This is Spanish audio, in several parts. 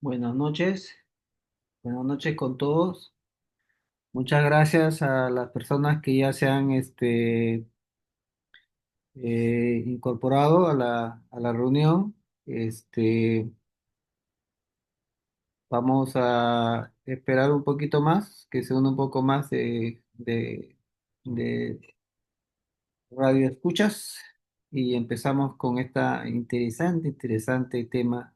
Buenas noches con todos. Muchas gracias a las personas que ya se han incorporado a la reunión. Este, Vamos a esperar un poquito más, que se una un poco más de radio escuchas y empezamos con esta interesante tema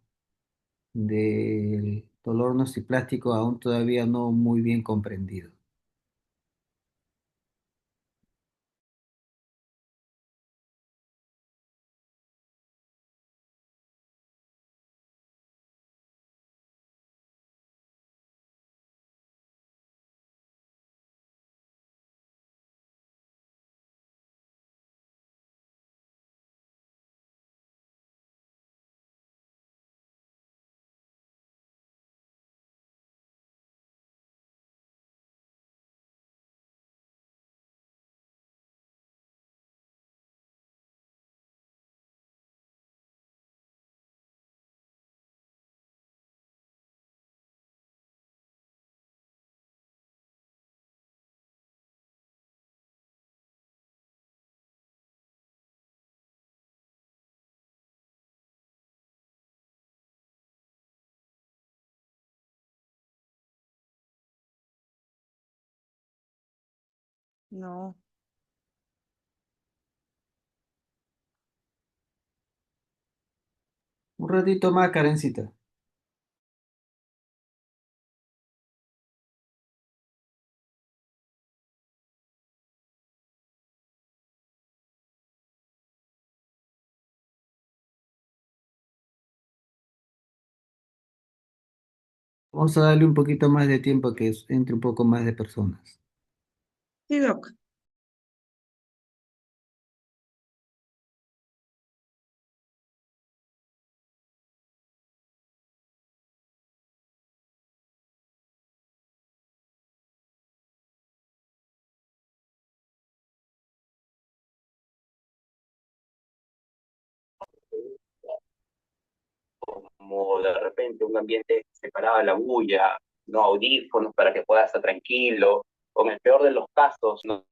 del dolor nociplástico aún todavía no muy bien comprendido. No, Un ratito más, Karencita. Vamos a darle un poquito más de tiempo que entre un poco más de personas. sí, Doc. Como de repente un ambiente separado de la bulla, no audífonos para que puedas estar tranquilo, o en el peor de los casos, no.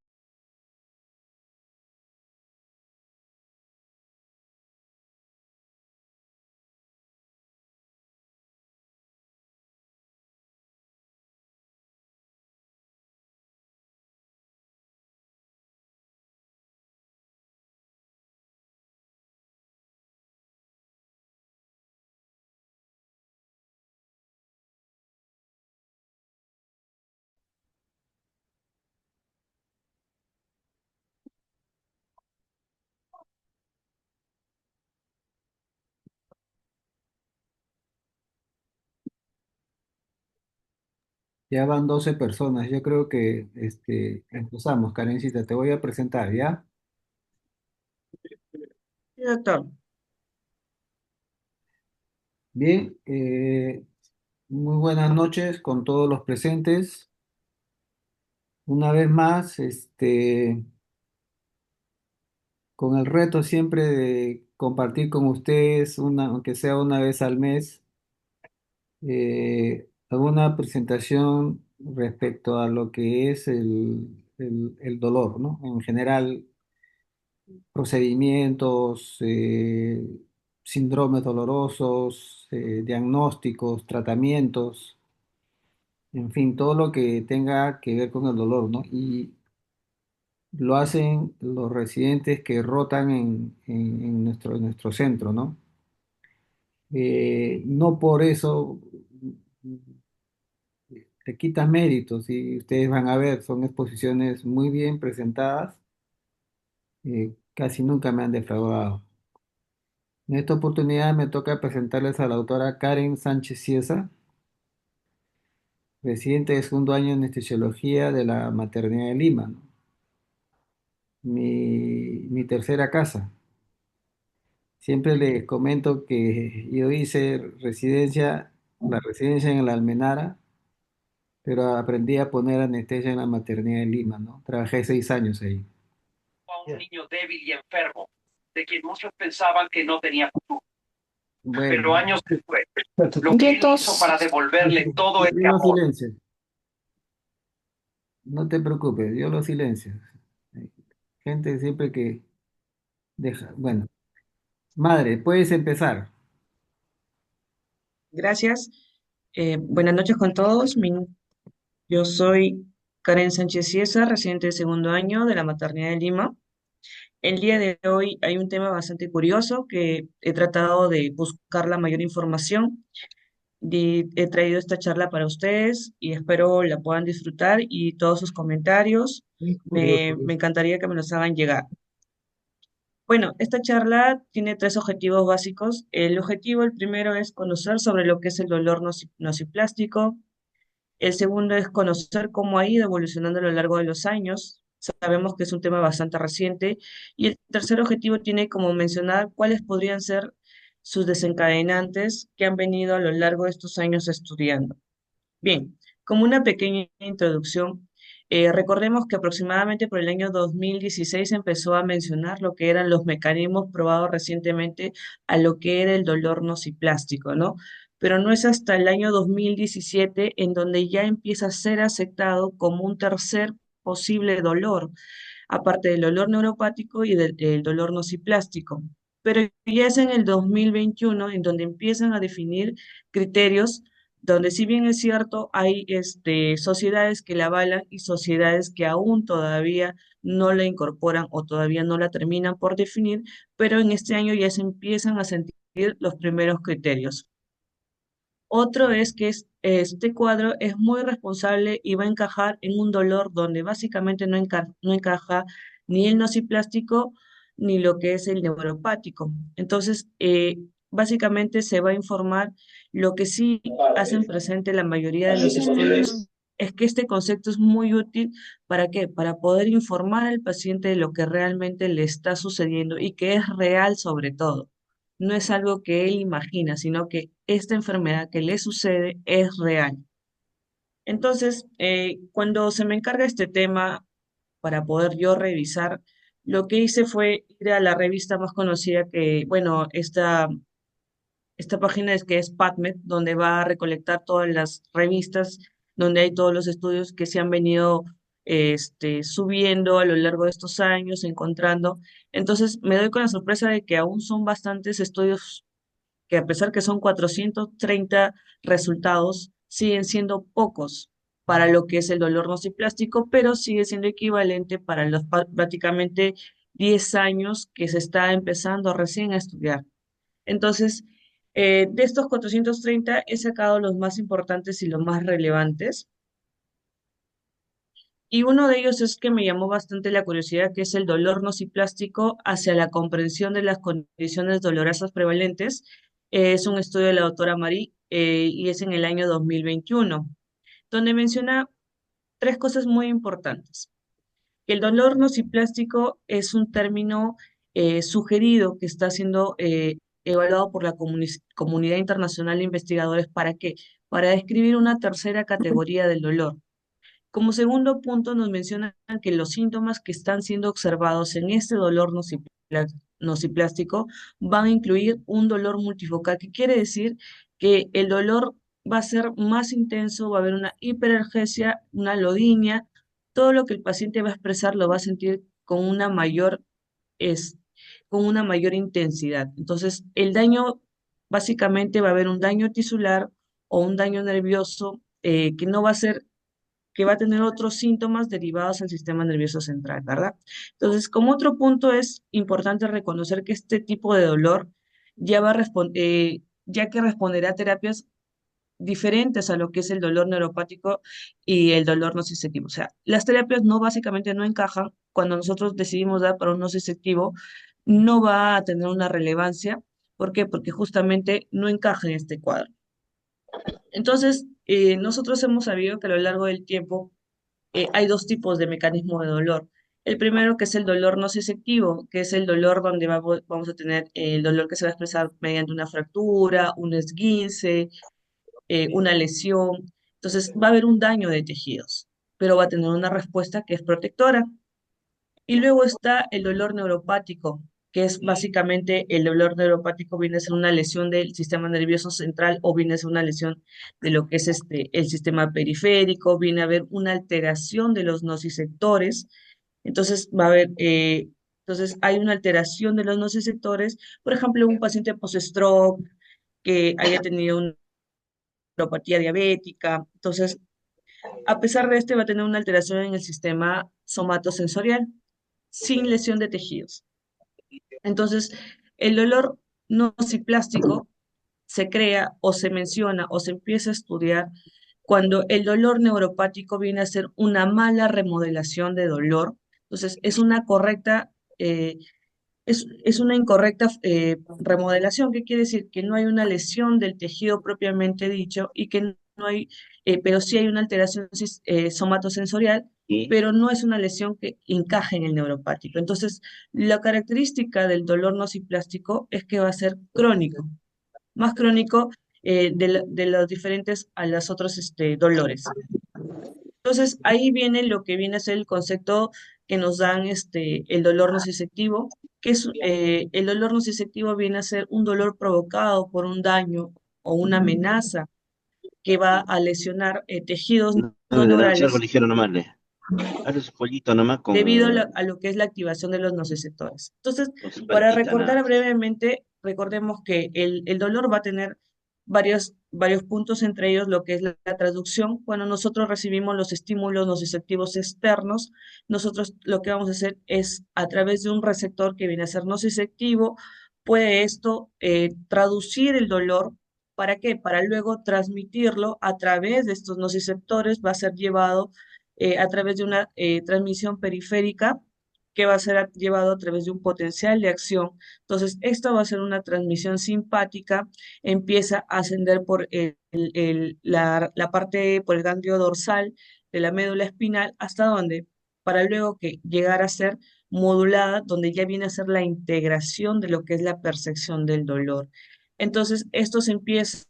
Ya van 12 personas. Yo creo que empezamos, Karencita. Te voy a presentar, ¿ya? Sí, doctor. Bien, muy buenas noches con todos los presentes. Una vez más, con el reto siempre de compartir con ustedes, aunque sea una vez al mes, alguna presentación respecto a lo que es el dolor, ¿no? En general, procedimientos, síndromes dolorosos, diagnósticos, tratamientos, en fin, todo lo que tenga que ver con el dolor, ¿no? Y lo hacen los residentes que rotan en nuestro centro, ¿no? No por eso te quita méritos y ustedes van a ver, son exposiciones muy bien presentadas, casi nunca me han defraudado. En esta oportunidad me toca presentarles a la autora Karen Sánchez Ciesa, residente de segundo año en anestesiología de la Maternidad de Lima, ¿no? Mi tercera casa. Siempre les comento que yo hice la residencia en la Almenara, pero aprendí a poner anestesia en la Maternidad de Lima, ¿no? Trabajé 6 años ahí. A un niño débil y enfermo, de quien muchos pensaban que no tenía futuro. pero Bueno, años después, lo que él hizo para devolverle todo yo ese lo amor. silencio, no te preocupes, yo lo silencio. Hay gente siempre que deja. Bueno, madre, puedes empezar. Gracias. Buenas noches con todos. Yo soy Karen Sánchez Ciesa, residente de segundo año de la Maternidad de Lima. El día de hoy hay un tema bastante curioso que he tratado de buscar la mayor información. He traído esta charla para ustedes y espero la puedan disfrutar y todos sus comentarios Es curioso. me encantaría que me los hagan llegar. Bueno, esta charla tiene tres objetivos básicos. El objetivo, el primero, es conocer sobre lo que es el dolor nociplástico. El segundo es conocer cómo ha ido evolucionando a lo largo de los años. Sabemos que es un tema bastante reciente. Y el tercer objetivo tiene como mencionar cuáles podrían ser sus desencadenantes que han venido a lo largo de estos años estudiando. Bien, como una pequeña introducción, recordemos que aproximadamente por el año 2016 empezó a mencionar lo que eran los mecanismos probados recientemente a lo que era el dolor nociplástico, ¿no? Pero no es hasta el año 2017 en donde ya empieza a ser aceptado como un tercer posible dolor, aparte del dolor neuropático y del dolor nociplástico. Pero ya es en el 2021 en donde empiezan a definir criterios donde si bien es cierto, hay sociedades que la avalan y sociedades que aún todavía no la incorporan o todavía no la terminan por definir, pero en este año ya se empiezan a sentir los primeros criterios. Otro es que este cuadro es muy responsable y va a encajar en un dolor donde básicamente no encaja ni el nociplástico ni lo que es el neuropático. Entonces, básicamente se va a informar lo que sí hacen presente la mayoría de los estudios es que este concepto es muy útil. ¿Para qué? Para poder informar al paciente de lo que realmente le está sucediendo y que es real sobre todo. No es algo que él imagina, sino que esta enfermedad que le sucede es real. Entonces, cuando se me encarga este tema para poder yo revisar, lo que hice fue ir a la revista más conocida que, bueno, esta página es que es PubMed, donde va a recolectar todas las revistas, donde hay todos los estudios que se han venido subiendo a lo largo de estos años, encontrando. Entonces, me doy con la sorpresa de que aún son bastantes estudios que a pesar que son 430 resultados, siguen siendo pocos para lo que es el dolor nociplástico, pero sigue siendo equivalente para los prácticamente 10 años que se está empezando recién a estudiar. Entonces, de estos 430 he sacado los más importantes y los más relevantes. Y uno de ellos es que me llamó bastante la curiosidad, que es el dolor nociplástico hacia la comprensión de las condiciones dolorosas prevalentes. Es un estudio de la doctora Marie y es en el año 2021, donde menciona tres cosas muy importantes. Que el dolor nociplástico es un término sugerido que está siendo evaluado por la comunidad internacional de investigadores. ¿Para qué? Para describir una tercera categoría del dolor. Como segundo punto, nos mencionan que los síntomas que están siendo observados en este dolor nociplástico van a incluir un dolor multifocal, que quiere decir que el dolor va a ser más intenso, va a haber una hiperalgesia, una lodinia, todo lo que el paciente va a expresar lo va a sentir es, con una mayor intensidad. Entonces, el daño, básicamente va a haber un daño tisular o un daño nervioso que no va a ser que va a tener otros síntomas derivados del sistema nervioso central, ¿verdad? Entonces, como otro punto es importante reconocer que este tipo de dolor ya que responderá a terapias diferentes a lo que es el dolor neuropático y el dolor nociceptivo. O sea, las terapias no básicamente no encajan cuando nosotros decidimos dar para un nociceptivo, no va a tener una relevancia. ¿Por qué? Porque justamente no encaja en este cuadro. Entonces, nosotros hemos sabido que a lo largo del tiempo hay dos tipos de mecanismo de dolor. El primero que es el dolor nociceptivo, que es el dolor donde vamos a tener el dolor que se va a expresar mediante una fractura, un esguince, una lesión. Entonces va a haber un daño de tejidos, pero va a tener una respuesta que es protectora. Y luego está el dolor neuropático, que es básicamente el dolor neuropático viene a ser una lesión del sistema nervioso central o viene a ser una lesión de lo que es el sistema periférico, viene a haber una alteración de los nociceptores, entonces va a haber, entonces hay una alteración de los nociceptores, por ejemplo, un paciente post-stroke que haya tenido una neuropatía diabética, entonces a pesar de este va a tener una alteración en el sistema somatosensorial sin lesión de tejidos. Entonces, el dolor nociplástico se crea o se menciona o se empieza a estudiar cuando el dolor neuropático viene a ser una mala remodelación de dolor. Entonces, es una incorrecta remodelación. ¿Qué quiere decir? Que no hay una lesión del tejido propiamente dicho y que no hay, pero sí hay una alteración somatosensorial, Y pero no es una lesión que encaje en el neuropático. Entonces, la característica del dolor nociplástico es que va a ser crónico, más crónico de los diferentes a los otros dolores. Entonces, ahí viene lo que viene a ser el concepto que nos dan el dolor nociceptivo, que es el dolor nociceptivo viene a ser un dolor provocado por un daño o una amenaza que va a lesionar tejidos No, no le dan algo neurales ligero nomás, le. Hazle su pollito nomás debido a lo que es la activación de los nociceptores. Entonces, con su para paltita, recordar nada. brevemente, recordemos que el dolor va a tener varios puntos, entre ellos lo que es la traducción. Cuando nosotros recibimos los estímulos nociceptivos externos, nosotros lo que vamos a hacer es, a través de un receptor que viene a ser nociceptivo, puede esto traducir el dolor. ¿Para qué? Para luego transmitirlo a través de estos nociceptores, va a ser llevado a través de una transmisión periférica que va a ser llevado a través de un potencial de acción. Entonces, esto va a ser una transmisión simpática, empieza a ascender por la parte, por el ganglio dorsal de la médula espinal, ¿hasta dónde? Para luego que llegar a ser modulada, donde ya viene a ser la integración de lo que es la percepción del dolor. Entonces, esto se empieza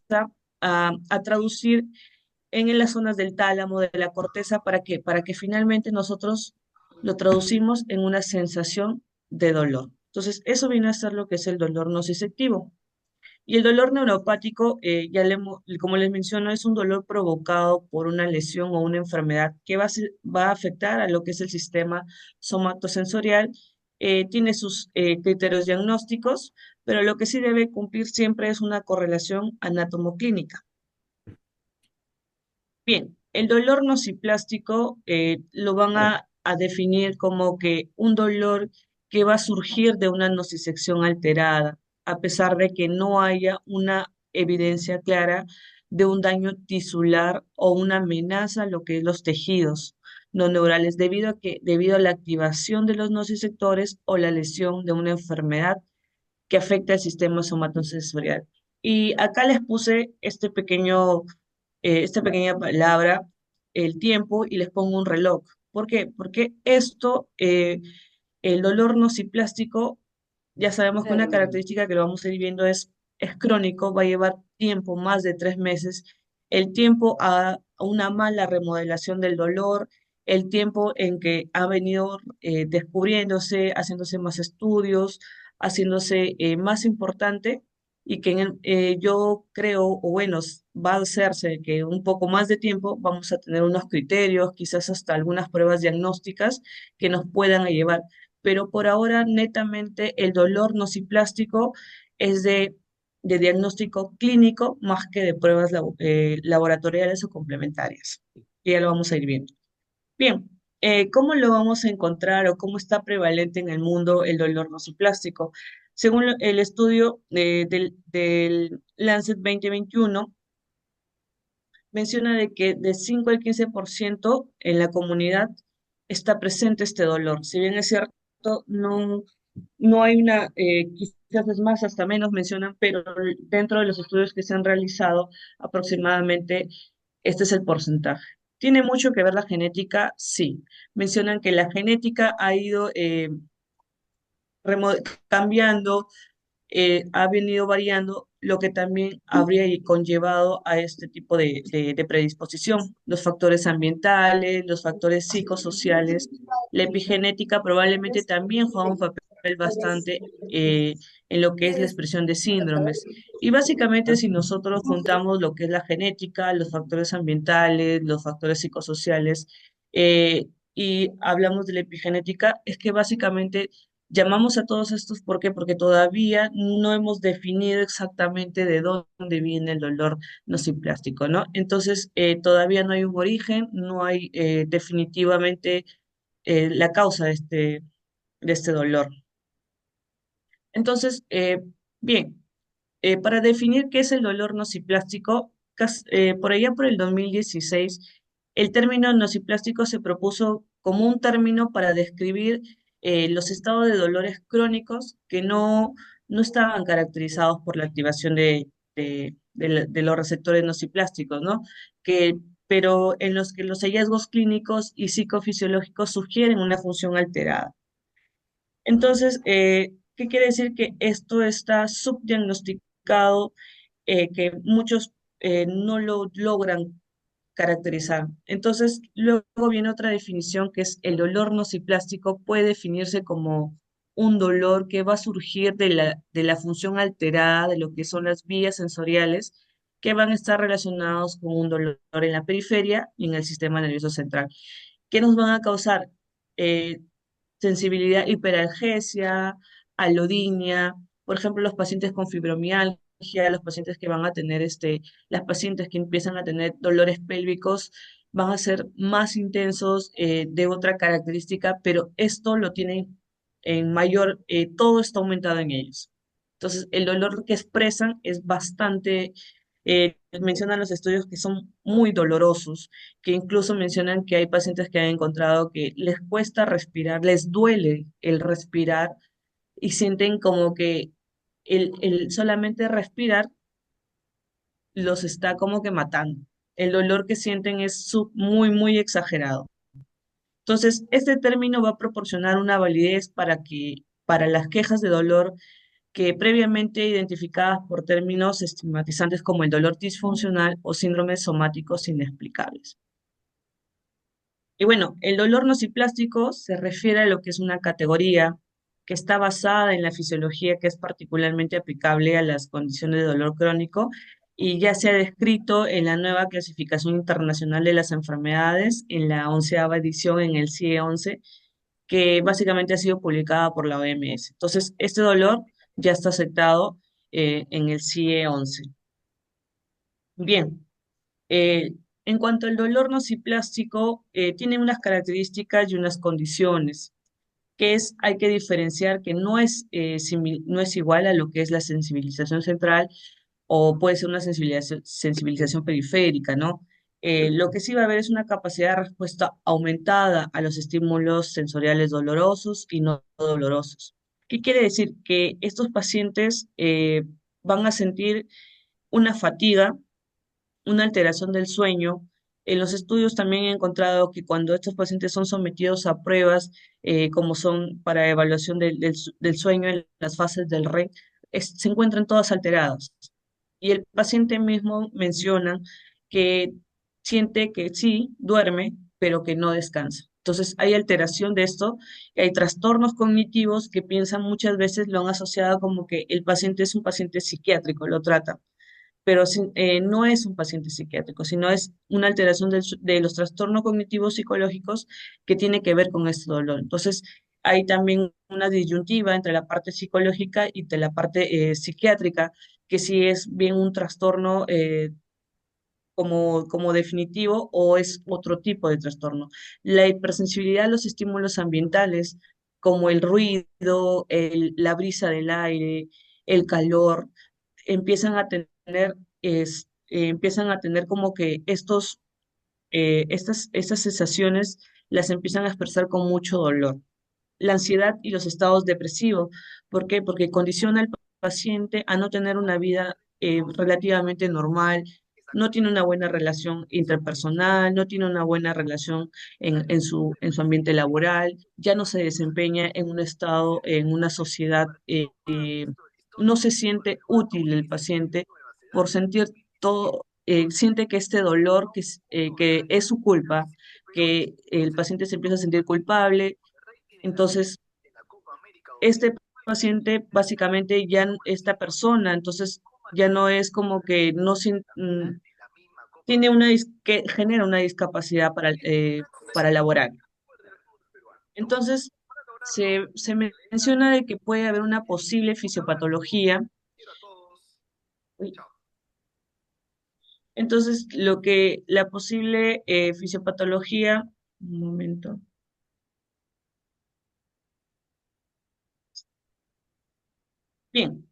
a traducir en las zonas del tálamo, de la corteza, para que finalmente nosotros lo traducimos en una sensación de dolor. Entonces, eso viene a ser lo que es el dolor nociceptivo. Y el dolor neuropático, como les menciono, es un dolor provocado por una lesión o una enfermedad que va a afectar a lo que es el sistema somatosensorial. Tiene sus criterios diagnósticos, pero lo que sí debe cumplir siempre es una correlación anatomoclínica. Bien, el dolor nociplástico lo van a definir como que un dolor que va a surgir de una nocicepción alterada, a pesar de que no haya una evidencia clara de un daño tisular o una amenaza a lo que es los tejidos no neurales, debido a la activación de los nociceptores o la lesión de una enfermedad que afecta al sistema somatosensorial. Y acá les puse esta pequeña palabra, el tiempo, y les pongo un reloj. ¿Por qué? Porque el dolor nociplástico, ya sabemos que una característica que lo vamos a ir viendo es crónico, va a llevar tiempo, más de 3 meses, el tiempo a una mala remodelación del dolor, el tiempo en que ha venido descubriéndose, haciéndose más estudios, haciéndose más importante y que yo creo, o bueno, va a hacerse que un poco más de tiempo vamos a tener unos criterios, quizás hasta algunas pruebas diagnósticas que nos puedan llevar. Pero por ahora, netamente, el dolor nociplástico es de diagnóstico clínico más que de pruebas laboratoriales o complementarias. Y ya lo vamos a ir viendo. Bien, ¿cómo lo vamos a encontrar o cómo está prevalente en el mundo el dolor nociplástico? Según el estudio del Lancet 2021, menciona de que de 5 al 15% en la comunidad está presente este dolor. Si bien es cierto, no hay quizás es más, hasta menos mencionan, pero dentro de los estudios que se han realizado, aproximadamente este es el porcentaje. ¿Tiene mucho que ver la genética? Sí. Mencionan que la genética ha ido cambiando, ha venido variando, lo que también habría conllevado a este tipo de predisposición. Los factores ambientales, los factores psicosociales, la epigenética probablemente también juega un papel bastante en lo que es la expresión de síndromes. Y básicamente si nosotros juntamos lo que es la genética, los factores ambientales, los factores psicosociales, y hablamos de la epigenética, es que básicamente llamamos a todos estos, ¿por qué? Porque todavía no hemos definido exactamente de dónde viene el dolor nociplástico, ¿no? Entonces, todavía no hay un origen, no hay definitivamente la causa de este dolor. Entonces, bien, para definir qué es el dolor nociplástico, por allá por el 2016, el término nociplástico se propuso como un término para describir los estados de dolores crónicos que no estaban caracterizados por la activación de los receptores nociplásticos, ¿no? Que, pero en los que los hallazgos clínicos y psicofisiológicos sugieren una función alterada. Entonces, ¿qué quiere decir? Que esto está subdiagnosticado, que muchos no lo logran caracterizar. Entonces, luego viene otra definición que es el dolor nociplástico, puede definirse como un dolor que va a surgir de la función alterada de lo que son las vías sensoriales que van a estar relacionados con un dolor en la periferia y en el sistema nervioso central. ¿Qué nos van a causar? Eh, sensibilidad, hiperalgesia, alodinia, por ejemplo, los pacientes con fibromialgia, los pacientes que van a tener las pacientes que empiezan a tener dolores pélvicos van a ser más intensos, de otra característica, pero esto lo tienen en mayor, todo está aumentado en ellos. Entonces, el dolor que expresan es bastante, mencionan los estudios que son muy dolorosos, que incluso mencionan que hay pacientes que han encontrado que les cuesta respirar, les duele el respirar y sienten como que el solamente respirar los está como que matando. El dolor que sienten es muy, muy exagerado. Entonces, este término va a proporcionar una validez para las quejas de dolor que previamente identificadas por términos estigmatizantes como el dolor disfuncional o síndromes somáticos inexplicables. Y bueno, el dolor nociplástico se refiere a lo que es una categoría que está basada en la fisiología que es particularmente aplicable a las condiciones de dolor crónico y ya se ha descrito en la nueva clasificación internacional de las enfermedades, en la 11ª edición en el CIE-11, que básicamente ha sido publicada por la OMS. Entonces, este dolor ya está aceptado en el CIE-11. Bien. Eh, en cuanto al dolor nociplástico, tiene unas características y unas condiciones, que es, hay que diferenciar que no es igual a lo que es la sensibilización central o puede ser una sensibilización periférica, ¿no? Lo que sí va a haber es una capacidad de respuesta aumentada a los estímulos sensoriales dolorosos y no dolorosos. ¿Qué quiere decir? Que estos pacientes van a sentir una fatiga, una alteración del sueño. En los estudios también he encontrado que cuando estos pacientes son sometidos a pruebas, como son para evaluación del sueño en las fases del REM, se encuentran todas alteradas. Y el paciente mismo menciona que siente que sí, duerme, pero que no descansa. Entonces hay alteración de esto, y hay trastornos cognitivos que piensan muchas veces, lo han asociado como que el paciente es un paciente psiquiátrico, lo trata, pero no es un paciente psiquiátrico, sino es una alteración de los trastornos cognitivos psicológicos que tiene que ver con este dolor. Entonces, hay también una disyuntiva entre la parte psicológica y de la parte psiquiátrica, que si es bien un trastorno como definitivo o es otro tipo de trastorno. La hipersensibilidad a los estímulos ambientales, como el ruido, la brisa del aire, el calor, empiezan a tener, empiezan a tener como que estas sensaciones las empiezan a expresar con mucho dolor. La ansiedad y los estados depresivos. ¿Por qué? Porque condiciona al paciente a no tener una vida relativamente normal, no tiene una buena relación interpersonal, no tiene una buena relación en su ambiente laboral, ya no se desempeña en un estado, en una sociedad, no se siente útil el paciente por sentir todo, siente que este dolor que es su culpa, que el paciente se empieza a sentir culpable, entonces este paciente básicamente esta persona, entonces ya no es como que no tiene que genera una discapacidad para laborar. Entonces, se menciona de que puede haber una posible fisiopatología. Uy. Entonces, la posible fisiopatología, un momento. Bien,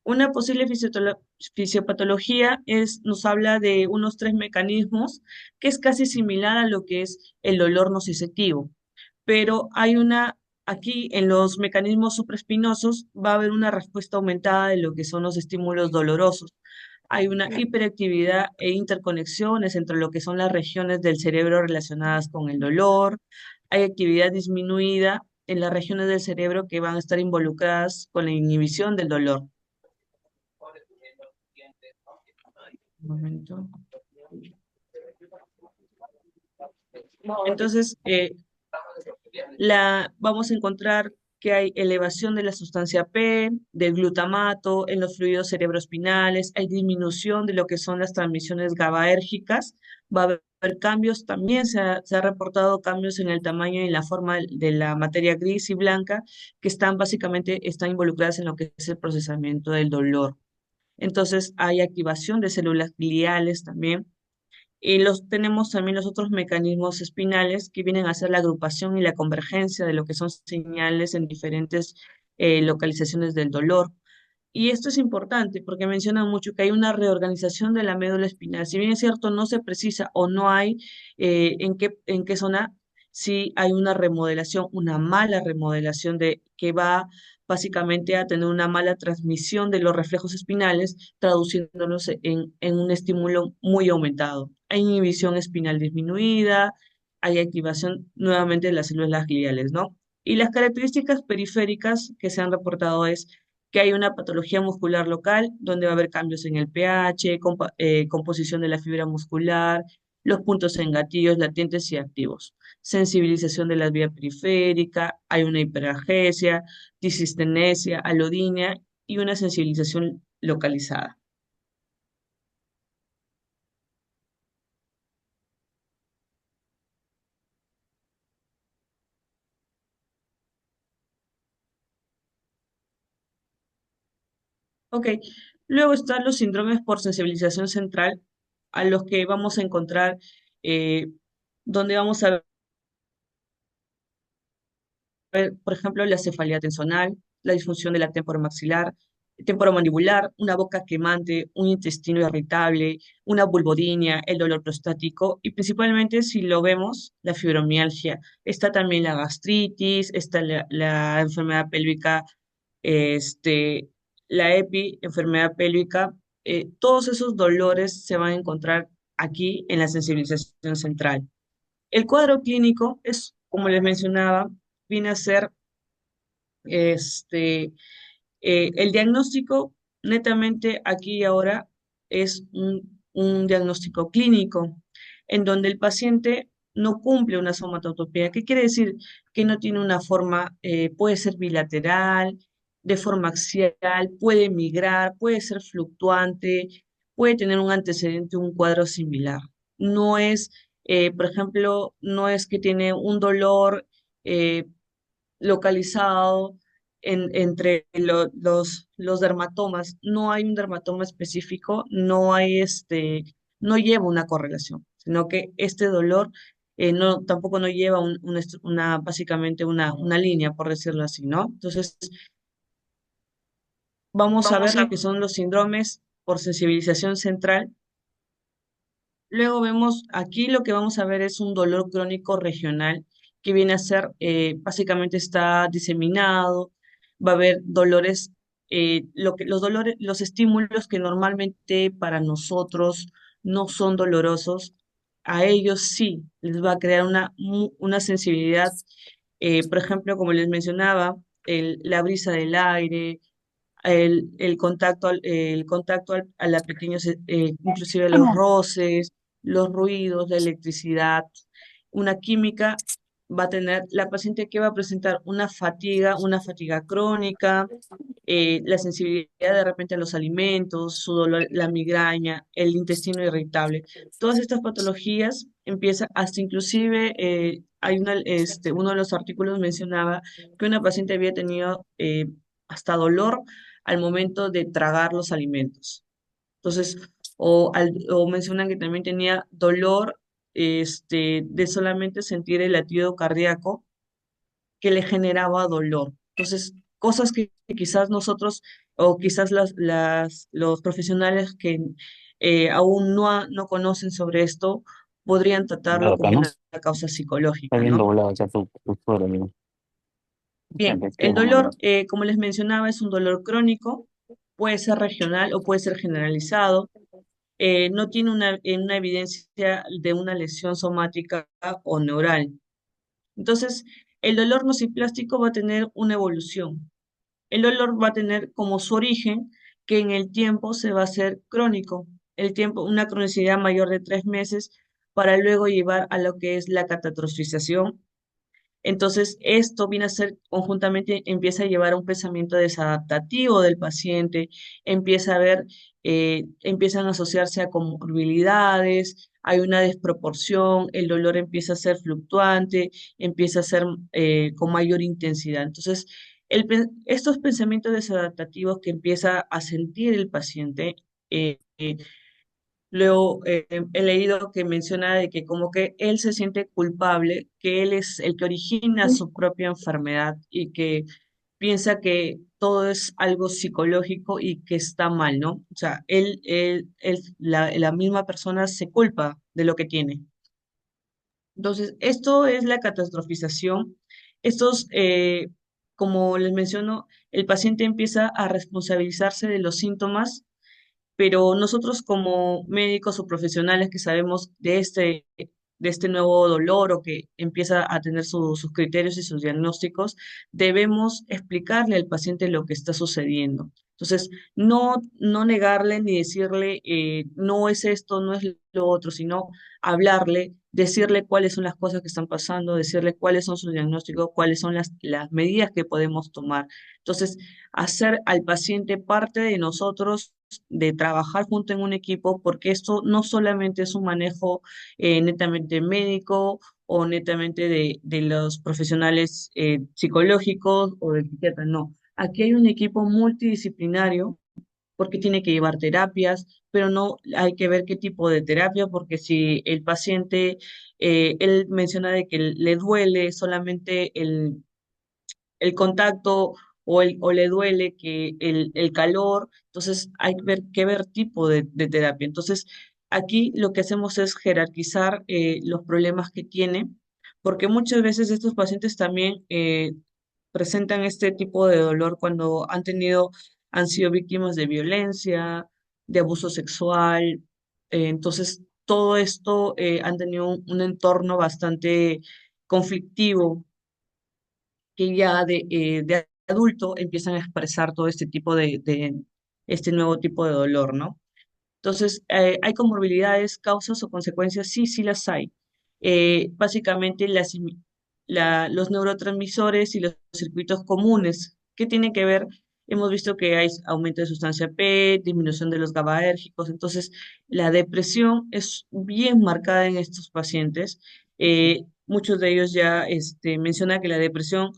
una posible fisiopatología nos habla de unos tres mecanismos que es casi similar a lo que es el dolor nociceptivo, pero aquí en los mecanismos supraespinosos va a haber una respuesta aumentada de lo que son los estímulos dolorosos. Hay una hiperactividad e interconexiones entre lo que son las regiones del cerebro relacionadas con el dolor. Hay actividad disminuida en las regiones del cerebro que van a estar involucradas con la inhibición del dolor. Un momento. Entonces, vamos a encontrar que hay elevación de la sustancia P, del glutamato, en los fluidos cerebroespinales, hay disminución de lo que son las transmisiones GABAérgicas, va a haber cambios, también se ha reportado cambios en el tamaño y en la forma de la materia gris y blanca, que están involucradas en lo que es el procesamiento del dolor. Entonces, hay activación de células gliales también, y tenemos también los otros mecanismos espinales que vienen a ser la agrupación y la convergencia de lo que son señales en diferentes localizaciones del dolor. Y esto es importante porque menciona mucho que hay una reorganización de la médula espinal. Si bien es cierto, no se precisa o no hay en qué zona, sí hay una remodelación, una mala remodelación que va básicamente a tener una mala transmisión de los reflejos espinales, traduciéndolos en un estímulo muy aumentado. Hay inhibición espinal disminuida, hay activación nuevamente de las células gliales, ¿no? Y las características periféricas que se han reportado es que hay una patología muscular local, donde va a haber cambios en el pH, composición de la fibra muscular, los puntos en gatillos latentes y activos, sensibilización de la vía periférica, hay una hiperalgesia, disistenesia, alodinia y una sensibilización localizada. Ok, luego están los síndromes por sensibilización central, a los que vamos a encontrar, eh, donde vamos a por ejemplo, la cefalea tensonal, la disfunción de la temporomaxilar, temporomandibular, una boca quemante, un intestino irritable, una vulvodinia, el dolor prostático y principalmente si lo vemos, la fibromialgia. Está también la gastritis, está la enfermedad pélvica, este, la enfermedad pélvica. Todos esos dolores se van a encontrar aquí en la sensibilización central. El cuadro clínico es, como les mencionaba, viene a ser este, el diagnóstico netamente aquí y ahora es un diagnóstico clínico en donde el paciente no cumple una somatotopía. ¿Qué quiere decir? Que no tiene una forma, puede ser bilateral, de forma axial, puede migrar, puede ser fluctuante, puede tener un antecedente, un cuadro similar. No es, por ejemplo, no es que tiene un dolor eh, localizado entre los dermatomas. No hay un dermatoma específico, no lleva una correlación, sino que este dolor tampoco no lleva básicamente una línea, por decirlo así, ¿no? Entonces, vamos a ver lo que son los síndromes por sensibilización central. Luego vemos, aquí lo que vamos a ver es un dolor crónico regional que viene a ser, básicamente está diseminado, va a haber dolores, los dolores, los estímulos que normalmente para nosotros no son dolorosos, a ellos sí les va a crear una sensibilidad, por ejemplo, como les mencionaba, la brisa del aire, el contacto a la pequeños, inclusive los roces, los ruidos, la electricidad, una química va a tener la paciente que va a presentar una fatiga crónica, la sensibilidad de repente a los alimentos, su dolor, la migraña, el intestino irritable. Todas estas patologías empiezan hasta inclusive, uno de los artículos mencionaba que una paciente había tenido hasta dolor al momento de tragar los alimentos. Entonces, o mencionan que también tenía dolor de solamente sentir el latido cardíaco que le generaba dolor. Entonces, cosas que quizás nosotros o quizás los profesionales que aún no conocen sobre esto podrían tratarlo Claro, como ¿no? una causa Está psicológica, bien ¿no? doblado ya tu suero, amigo. Bien, el Bueno, dolor, como les mencionaba, es un dolor crónico, puede ser regional o puede ser generalizado. No tiene una evidencia de una lesión somática o neural. Entonces, el dolor nociplástico va a tener una evolución. El dolor va a tener como su origen que en el tiempo se va a hacer crónico, el tiempo, una cronicidad mayor de 3 meses para luego llevar a lo que es la catatrofización. Entonces, esto viene a ser conjuntamente, empieza a llevar a un pensamiento desadaptativo del paciente, empieza a ver, empiezan a asociarse a comorbilidades, hay una desproporción, el dolor empieza a ser fluctuante, empieza a ser con mayor intensidad. Entonces, estos pensamientos desadaptativos que empieza a sentir el paciente, luego he leído que menciona de que como que él se siente culpable, que él es el que origina su propia enfermedad y que piensa que todo es algo psicológico y que está mal, ¿no? O sea, la misma persona se culpa de lo que tiene. Entonces, esto es la catastrofización. Estos, como les menciono, el paciente empieza a responsabilizarse de los síntomas, pero nosotros como médicos o profesionales que sabemos de este nuevo dolor o que empieza a tener sus criterios y sus diagnósticos, debemos explicarle al paciente lo que está sucediendo. Entonces, no negarle ni decirle, no es esto, no es lo otro, sino hablarle, decirle cuáles son las cosas que están pasando, decirle cuáles son sus diagnósticos, cuáles son las medidas que podemos tomar. Entonces, hacer al paciente parte de nosotros, de trabajar junto en un equipo, porque esto no solamente es un manejo netamente médico o netamente de los profesionales psicológicos o del psiquiatra, no. Aquí hay un equipo multidisciplinario porque tiene que llevar terapias, pero no hay que ver qué tipo de terapia, porque si el paciente, él menciona de que le duele solamente el contacto o le duele que el calor, entonces hay que ver tipo de terapia. Entonces, aquí lo que hacemos es jerarquizar los problemas que tiene, porque muchas veces estos pacientes también presentan este tipo de dolor cuando han sido víctimas de violencia, de abuso sexual, entonces todo esto han tenido un entorno bastante conflictivo que ya de adulto empiezan a expresar todo este tipo este nuevo tipo de dolor, ¿no? Entonces, ¿hay comorbilidades, causas o consecuencias? Sí, sí las hay. Básicamente, los neurotransmisores y los circuitos comunes, ¿qué tienen que ver? Hemos visto que hay aumento de sustancia P, disminución de los GABAérgicos, entonces la depresión es bien marcada en estos pacientes. Muchos de ellos ya mencionan que la depresión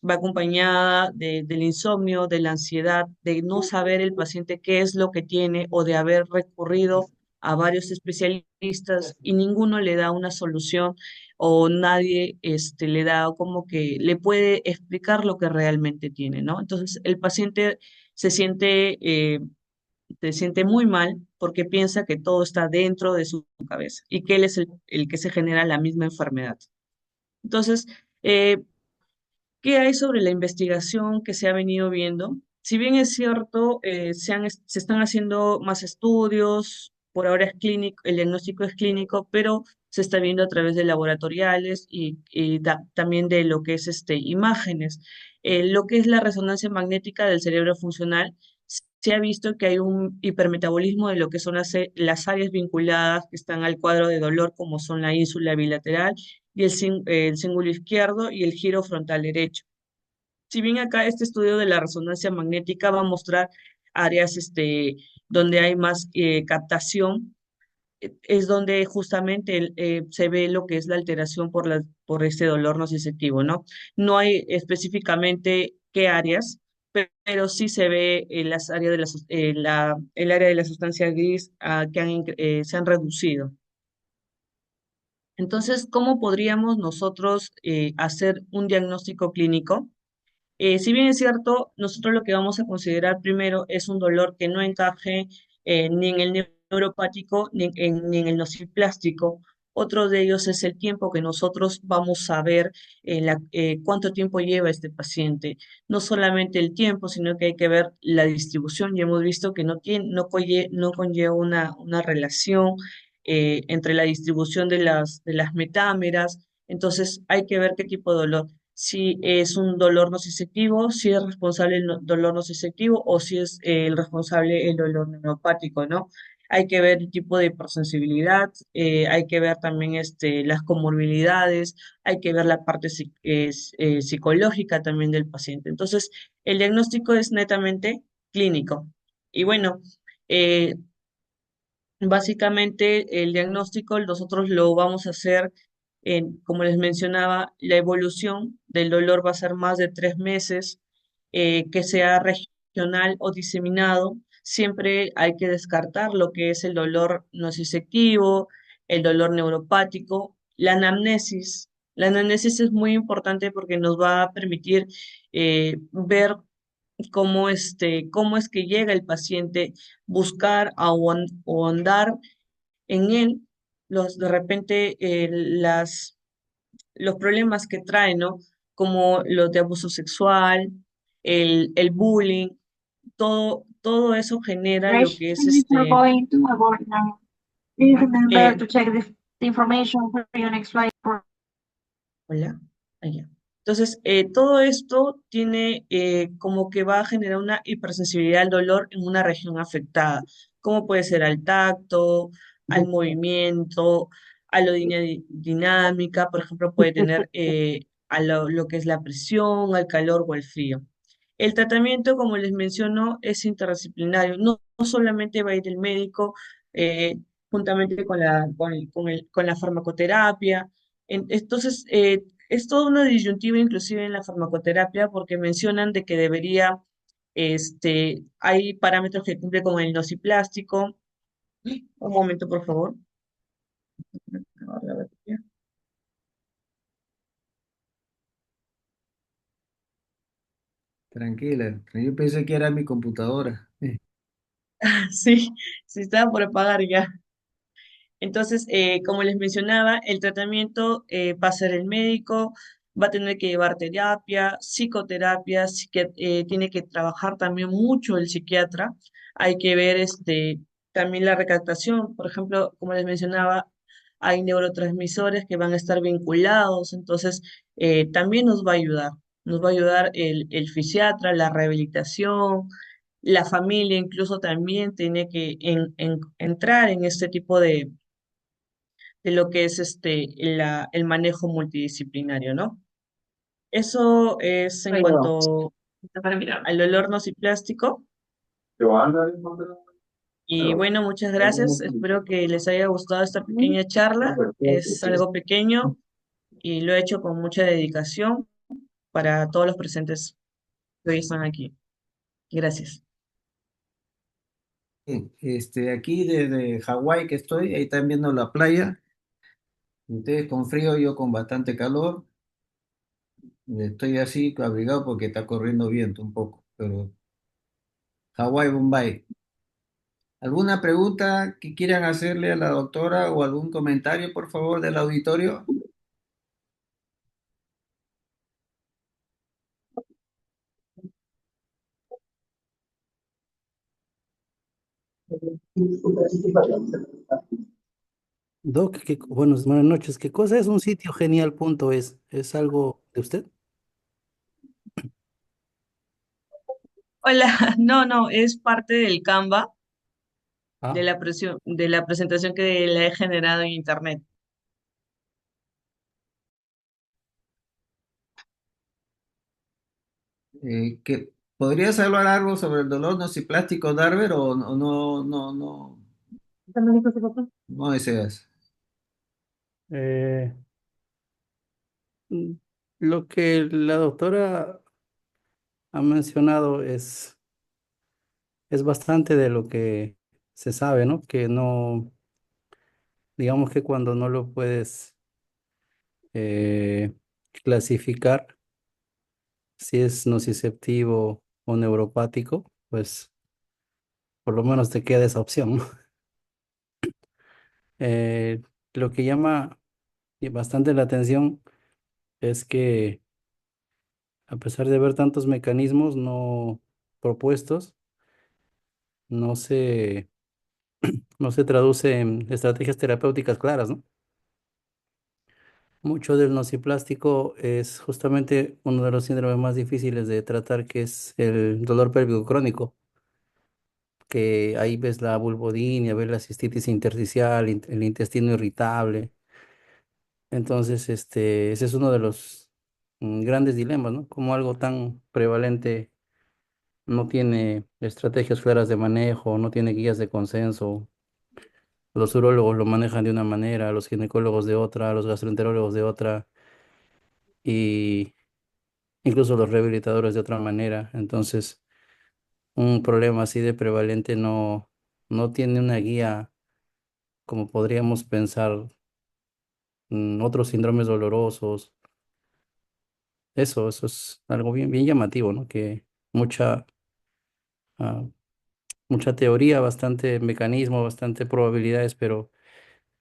va acompañada del insomnio, de la ansiedad, de no saber el paciente qué es lo que tiene o de haber recurrido a varios especialistas y ninguno le da una solución o nadie le da como que le puede explicar lo que realmente tiene, ¿no? Entonces el paciente se siente, eh, se siente muy mal porque piensa que todo está dentro de su cabeza y que él es el que se genera la misma enfermedad. Entonces, eh, ¿qué hay sobre la investigación que se ha venido viendo? Si bien es cierto, se están haciendo más estudios, por ahora es clínico, el diagnóstico es clínico, pero se está viendo a través de laboratoriales y también de lo que es imágenes. Lo que es la resonancia magnética del cerebro funcional se ha visto que hay un hipermetabolismo de lo que son las áreas vinculadas que están al cuadro de dolor, como son la ínsula bilateral y el cíngulo izquierdo y el giro frontal derecho. Si bien acá este estudio de la resonancia magnética va a mostrar áreas donde hay más captación, es donde justamente se ve lo que es la alteración por este dolor nociceptivo, ¿no? No hay específicamente qué áreas, pero sí se ve en las áreas de el área de la sustancia gris que se han reducido. Entonces, ¿cómo podríamos nosotros hacer un diagnóstico clínico? Si bien es cierto, nosotros lo que vamos a considerar primero es un dolor que no encaje ni en el neuropático ni en el nociplástico. Otro de ellos es el tiempo que nosotros vamos a ver cuánto tiempo lleva este paciente. No solamente el tiempo, sino que hay que ver la distribución. Y hemos visto que no conlleva una relación entre la distribución de las metámeras. Entonces hay que ver qué tipo de dolor, si es un dolor nociceptivo, si es responsable el dolor nociceptivo o si es el responsable el dolor neuropático, ¿no? Hay que ver el tipo de hipersensibilidad, hay que ver también las comorbilidades, hay que ver la parte psicológica también del paciente. Entonces, el diagnóstico es netamente clínico. Y bueno, eh, básicamente, el diagnóstico nosotros lo vamos a hacer, como les mencionaba, la evolución del dolor va a ser más de 3 meses, que sea regional o diseminado. Siempre hay que descartar lo que es el dolor nociceptivo, el dolor neuropático, la anamnesis. La anamnesis es muy importante porque nos va a permitir ver cómo es que llega el paciente, buscar o andar en él de repente los problemas que trae, ¿no? Como los de abuso sexual, el bullying, todo eso genera lo Rich, que es thank you for going to abort now. Please remember eh, to check the information for your next flight. hola, allá. Entonces, todo esto tiene como que va a generar una hipersensibilidad al dolor en una región afectada, como puede ser al tacto, al movimiento, a la dinámica, por ejemplo, puede tener a lo que es la presión, al calor o al frío. El tratamiento, como les menciono, es interdisciplinario. No solamente va a ir el médico juntamente con la farmacoterapia. Entonces, es toda una disyuntiva inclusive en la farmacoterapia porque mencionan de que hay parámetros que cumple con el nociplástico. Un momento, por favor. Tranquila, yo pensé que era mi computadora. Sí, sí estaba por apagar ya. Entonces, como les mencionaba, el tratamiento va a ser el médico, va a tener que llevar terapia, psicoterapia, tiene que trabajar también mucho el psiquiatra. Hay que ver también la recaptación. Por ejemplo, como les mencionaba, hay neurotransmisores que van a estar vinculados, entonces también nos va a ayudar. Nos va a ayudar el fisiatra, la rehabilitación, la familia incluso también tiene que entrar en este tipo de lo que es el manejo multidisciplinario, ¿no? Eso es en Pero, cuanto al dolor nociplástico. Y bueno, muchas gracias. Espero que les haya gustado esta pequeña charla. Es algo pequeño y lo he hecho con mucha dedicación para todos los presentes que hoy están aquí. Gracias. Bien, aquí desde Hawái que estoy, ahí están viendo la playa. Ustedes con frío, yo con bastante calor. Estoy así abrigado porque está corriendo viento un poco, pero Hawái, Bombay. ¿Alguna pregunta que quieran hacerle a la doctora o algún comentario, por favor, del auditorio? Doc, buenas noches. ¿Qué cosa es un sitio genial.es? ¿Es algo de usted? Hola, no, no, es parte del Canva de Ah, de la presentación que le he generado en internet. ¿Podrías hablar algo sobre el dolor nociplástico, Darber, o no deseas? eh, mm, lo que la doctora ha mencionado es bastante de lo que se sabe, ¿no? Que no, digamos que cuando no lo puedes eh, clasificar si es nociceptivo o neuropático, pues por lo menos te queda esa opción, ¿no? Eh, lo que llama bastante la atención es que a pesar de haber tantos mecanismos no propuestos, no se, no se traduce en estrategias terapéuticas claras, ¿no? Mucho del nociplástico es justamente uno de los síndromes más difíciles de tratar, que es el dolor pélvico crónico, que ahí ves la vulvodynia, ves la cistitis intersticial, el intestino irritable. Entonces, ese es uno de los grandes dilemas, ¿no? Como algo tan prevalente no tiene estrategias claras de manejo, no tiene guías de consenso. Los urólogos lo manejan de una manera, los ginecólogos de otra, los gastroenterólogos de otra, y incluso los rehabilitadores de otra manera. Entonces, un problema así de prevalente no tiene una guía como podríamos pensar, otros síndromes dolorosos. Eso es algo bien llamativo, ¿no? Que mucha, ah, mucha teoría, bastante mecanismo, bastante probabilidades, pero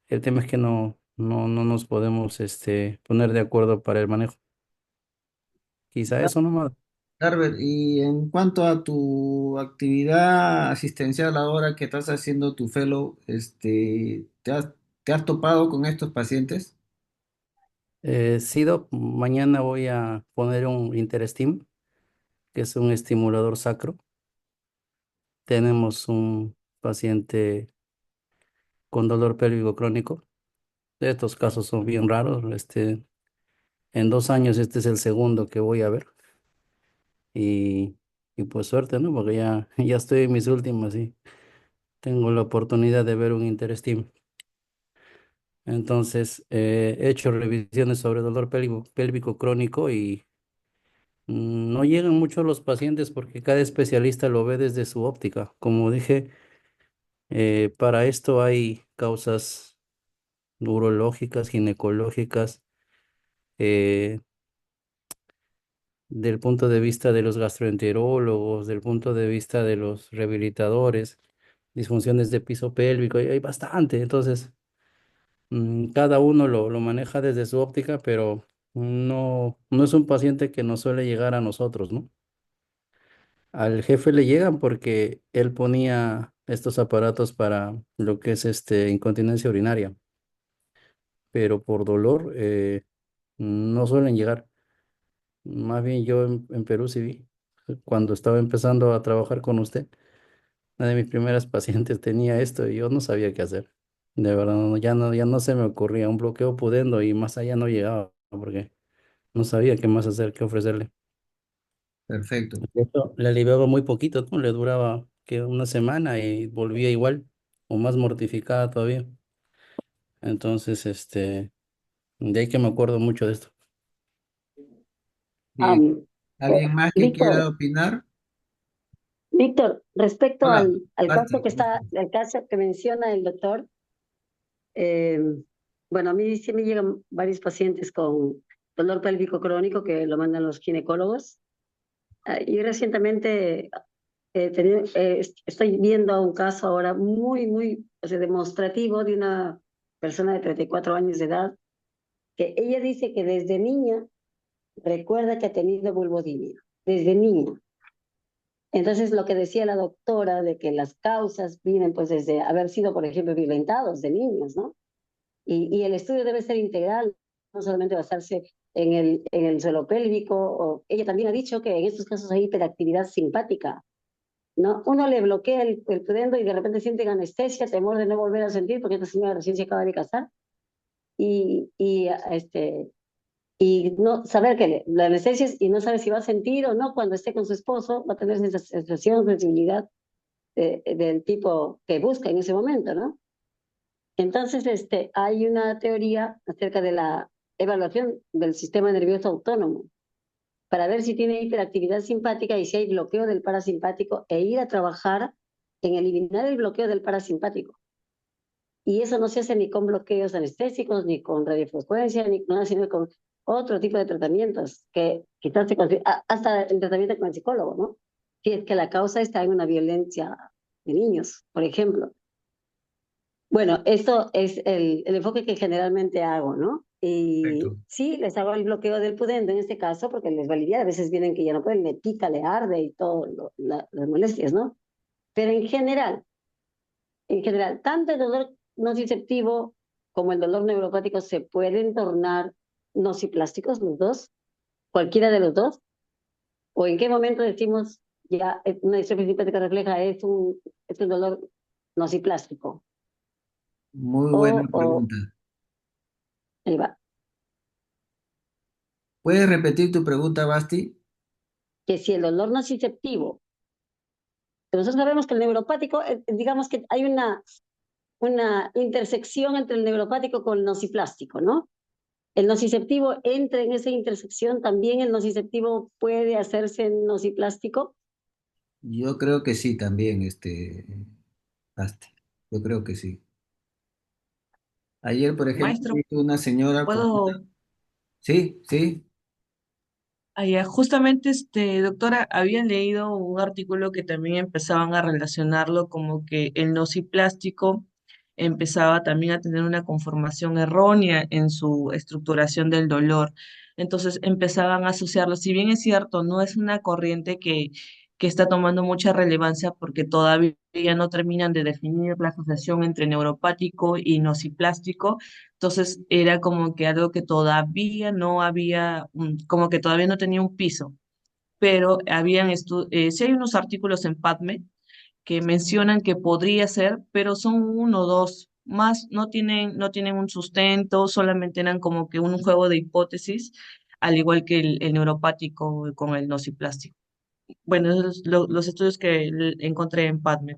el tema es que no nos podemos poner de acuerdo para el manejo. Quizá eso nomás. Darber, y en cuanto a tu actividad asistencial ahora que estás haciendo tu fellow, te has topado con estos pacientes? Sido, mañana voy a poner un Interestim, que es un estimulador sacro. Tenemos un paciente con dolor pélvico crónico. Estos casos son bien raros. En 2 años este es el segundo que voy a ver. Y, y pues suerte, ¿no? Porque ya estoy en mis últimas y tengo la oportunidad de ver un Interestim. Entonces, he hecho revisiones sobre dolor pélvico crónico y no llegan mucho los pacientes porque cada especialista lo ve desde su óptica. Como dije, para esto hay causas urológicas, ginecológicas, eh, del punto de vista de los gastroenterólogos, del punto de vista de los rehabilitadores, disfunciones de piso pélvico, hay bastante. Entonces, cada uno lo maneja desde su óptica, pero no es un paciente que nos suele llegar a nosotros, ¿no? Al jefe le llegan porque él ponía estos aparatos para lo que es incontinencia urinaria, pero por dolor no suelen llegar. Más bien yo en Perú sí vi, cuando estaba empezando a trabajar con usted, una de mis primeras pacientes tenía esto y yo no sabía qué hacer. De verdad, ya no se me ocurría un bloqueo pudendo y más allá no llegaba porque no sabía qué más hacer, qué ofrecerle. Perfecto. De hecho, le aliviaba muy poquito, ¿no? Le duraba que una semana y volvía igual o más mortificada todavía. Entonces, de ahí que me acuerdo mucho de esto. Bien. Eh, ¿Alguien más que quiera Víctor, opinar? Víctor, respecto Hola, al Walter, caso que ¿cómo está, estás? el caso que menciona el doctor, eh, bueno, a mí sí me llegan varios pacientes con dolor pélvico crónico que lo mandan los ginecólogos. Y recientemente estoy viendo un caso ahora muy, o sea, demostrativo de una persona de 34 años de edad, que ella dice que desde niña recuerda que ha tenido vulvodynia, desde niña. Entonces, lo que decía la doctora de que las causas vienen pues desde haber sido, por ejemplo, violentados de niños, ¿no? Y el estudio debe ser integral, no solamente basarse en el suelo pélvico. Ella también ha dicho que en estos casos hay hiperactividad simpática. ¿no? Uno le bloquea el pudendo y de repente sienten anestesia, temor de no volver a sentir, porque esta señora recién se acaba de casar, y y no saber que la anestesia y no sabe si va a sentir o no cuando esté con su esposo, va a tener esa sensación, sensibilidad del tipo que busca en ese momento, ¿no? Entonces, hay una teoría acerca de la evaluación del sistema nervioso autónomo para ver si tiene hiperactividad simpática y si hay bloqueo del parasimpático e ir a trabajar en eliminar el bloqueo del parasimpático. Y eso no se hace ni con bloqueos anestésicos, ni con radiofrecuencia, ni con nada, sino con otro tipo de tratamientos que quizás hasta el tratamiento con el psicólogo, ¿no? Si es que la causa está en una violencia de niños, por ejemplo. Bueno, esto es el enfoque que generalmente hago, ¿no? Y Perfecto. sí, les hago el bloqueo del pudendo en este caso, porque les validaría, a veces vienen que ya no pueden, le pica, le arde y todo, las molestias, ¿no? Pero en general, tanto el dolor nociceptivo como el dolor neuropático se pueden tornar nociplásticos los dos, cualquiera de los dos, o en qué momento decimos ya una distrofia simpática refleja es un dolor nociplástico, Muy buena o pregunta. ahí va. ¿Puedes repetir tu pregunta, Basti? Que si el dolor nociceptivo, nosotros sabemos que el neuropático, digamos que hay una intersección entre el neuropático con el nociplástico, ¿no? El nociceptivo entra en esa intersección, también el nociceptivo puede hacerse nociplástico. Yo creo que sí también, Basti. Yo creo que sí. Ayer, por ejemplo, Maestro, vi una señora con... puedo. Sí, sí. Justamente, doctora, había leído un artículo que también empezaban a relacionarlo como que el nociplástico empezaba también a tener una conformación errónea en su estructuración del dolor. Entonces empezaban a asociarlo. Si bien es cierto, no es una corriente que está tomando mucha relevancia porque todavía no terminan de definir la asociación entre neuropático y nociplástico. Entonces era como que algo que todavía no había, como que todavía no tenía un piso, pero sí hay unos artículos en PubMed que mencionan que podría ser, pero son uno o dos, más no tienen un sustento, solamente eran como que un juego de hipótesis, al igual que el neuropático con el nociplástico. Bueno, esos son los estudios que encontré en PubMed.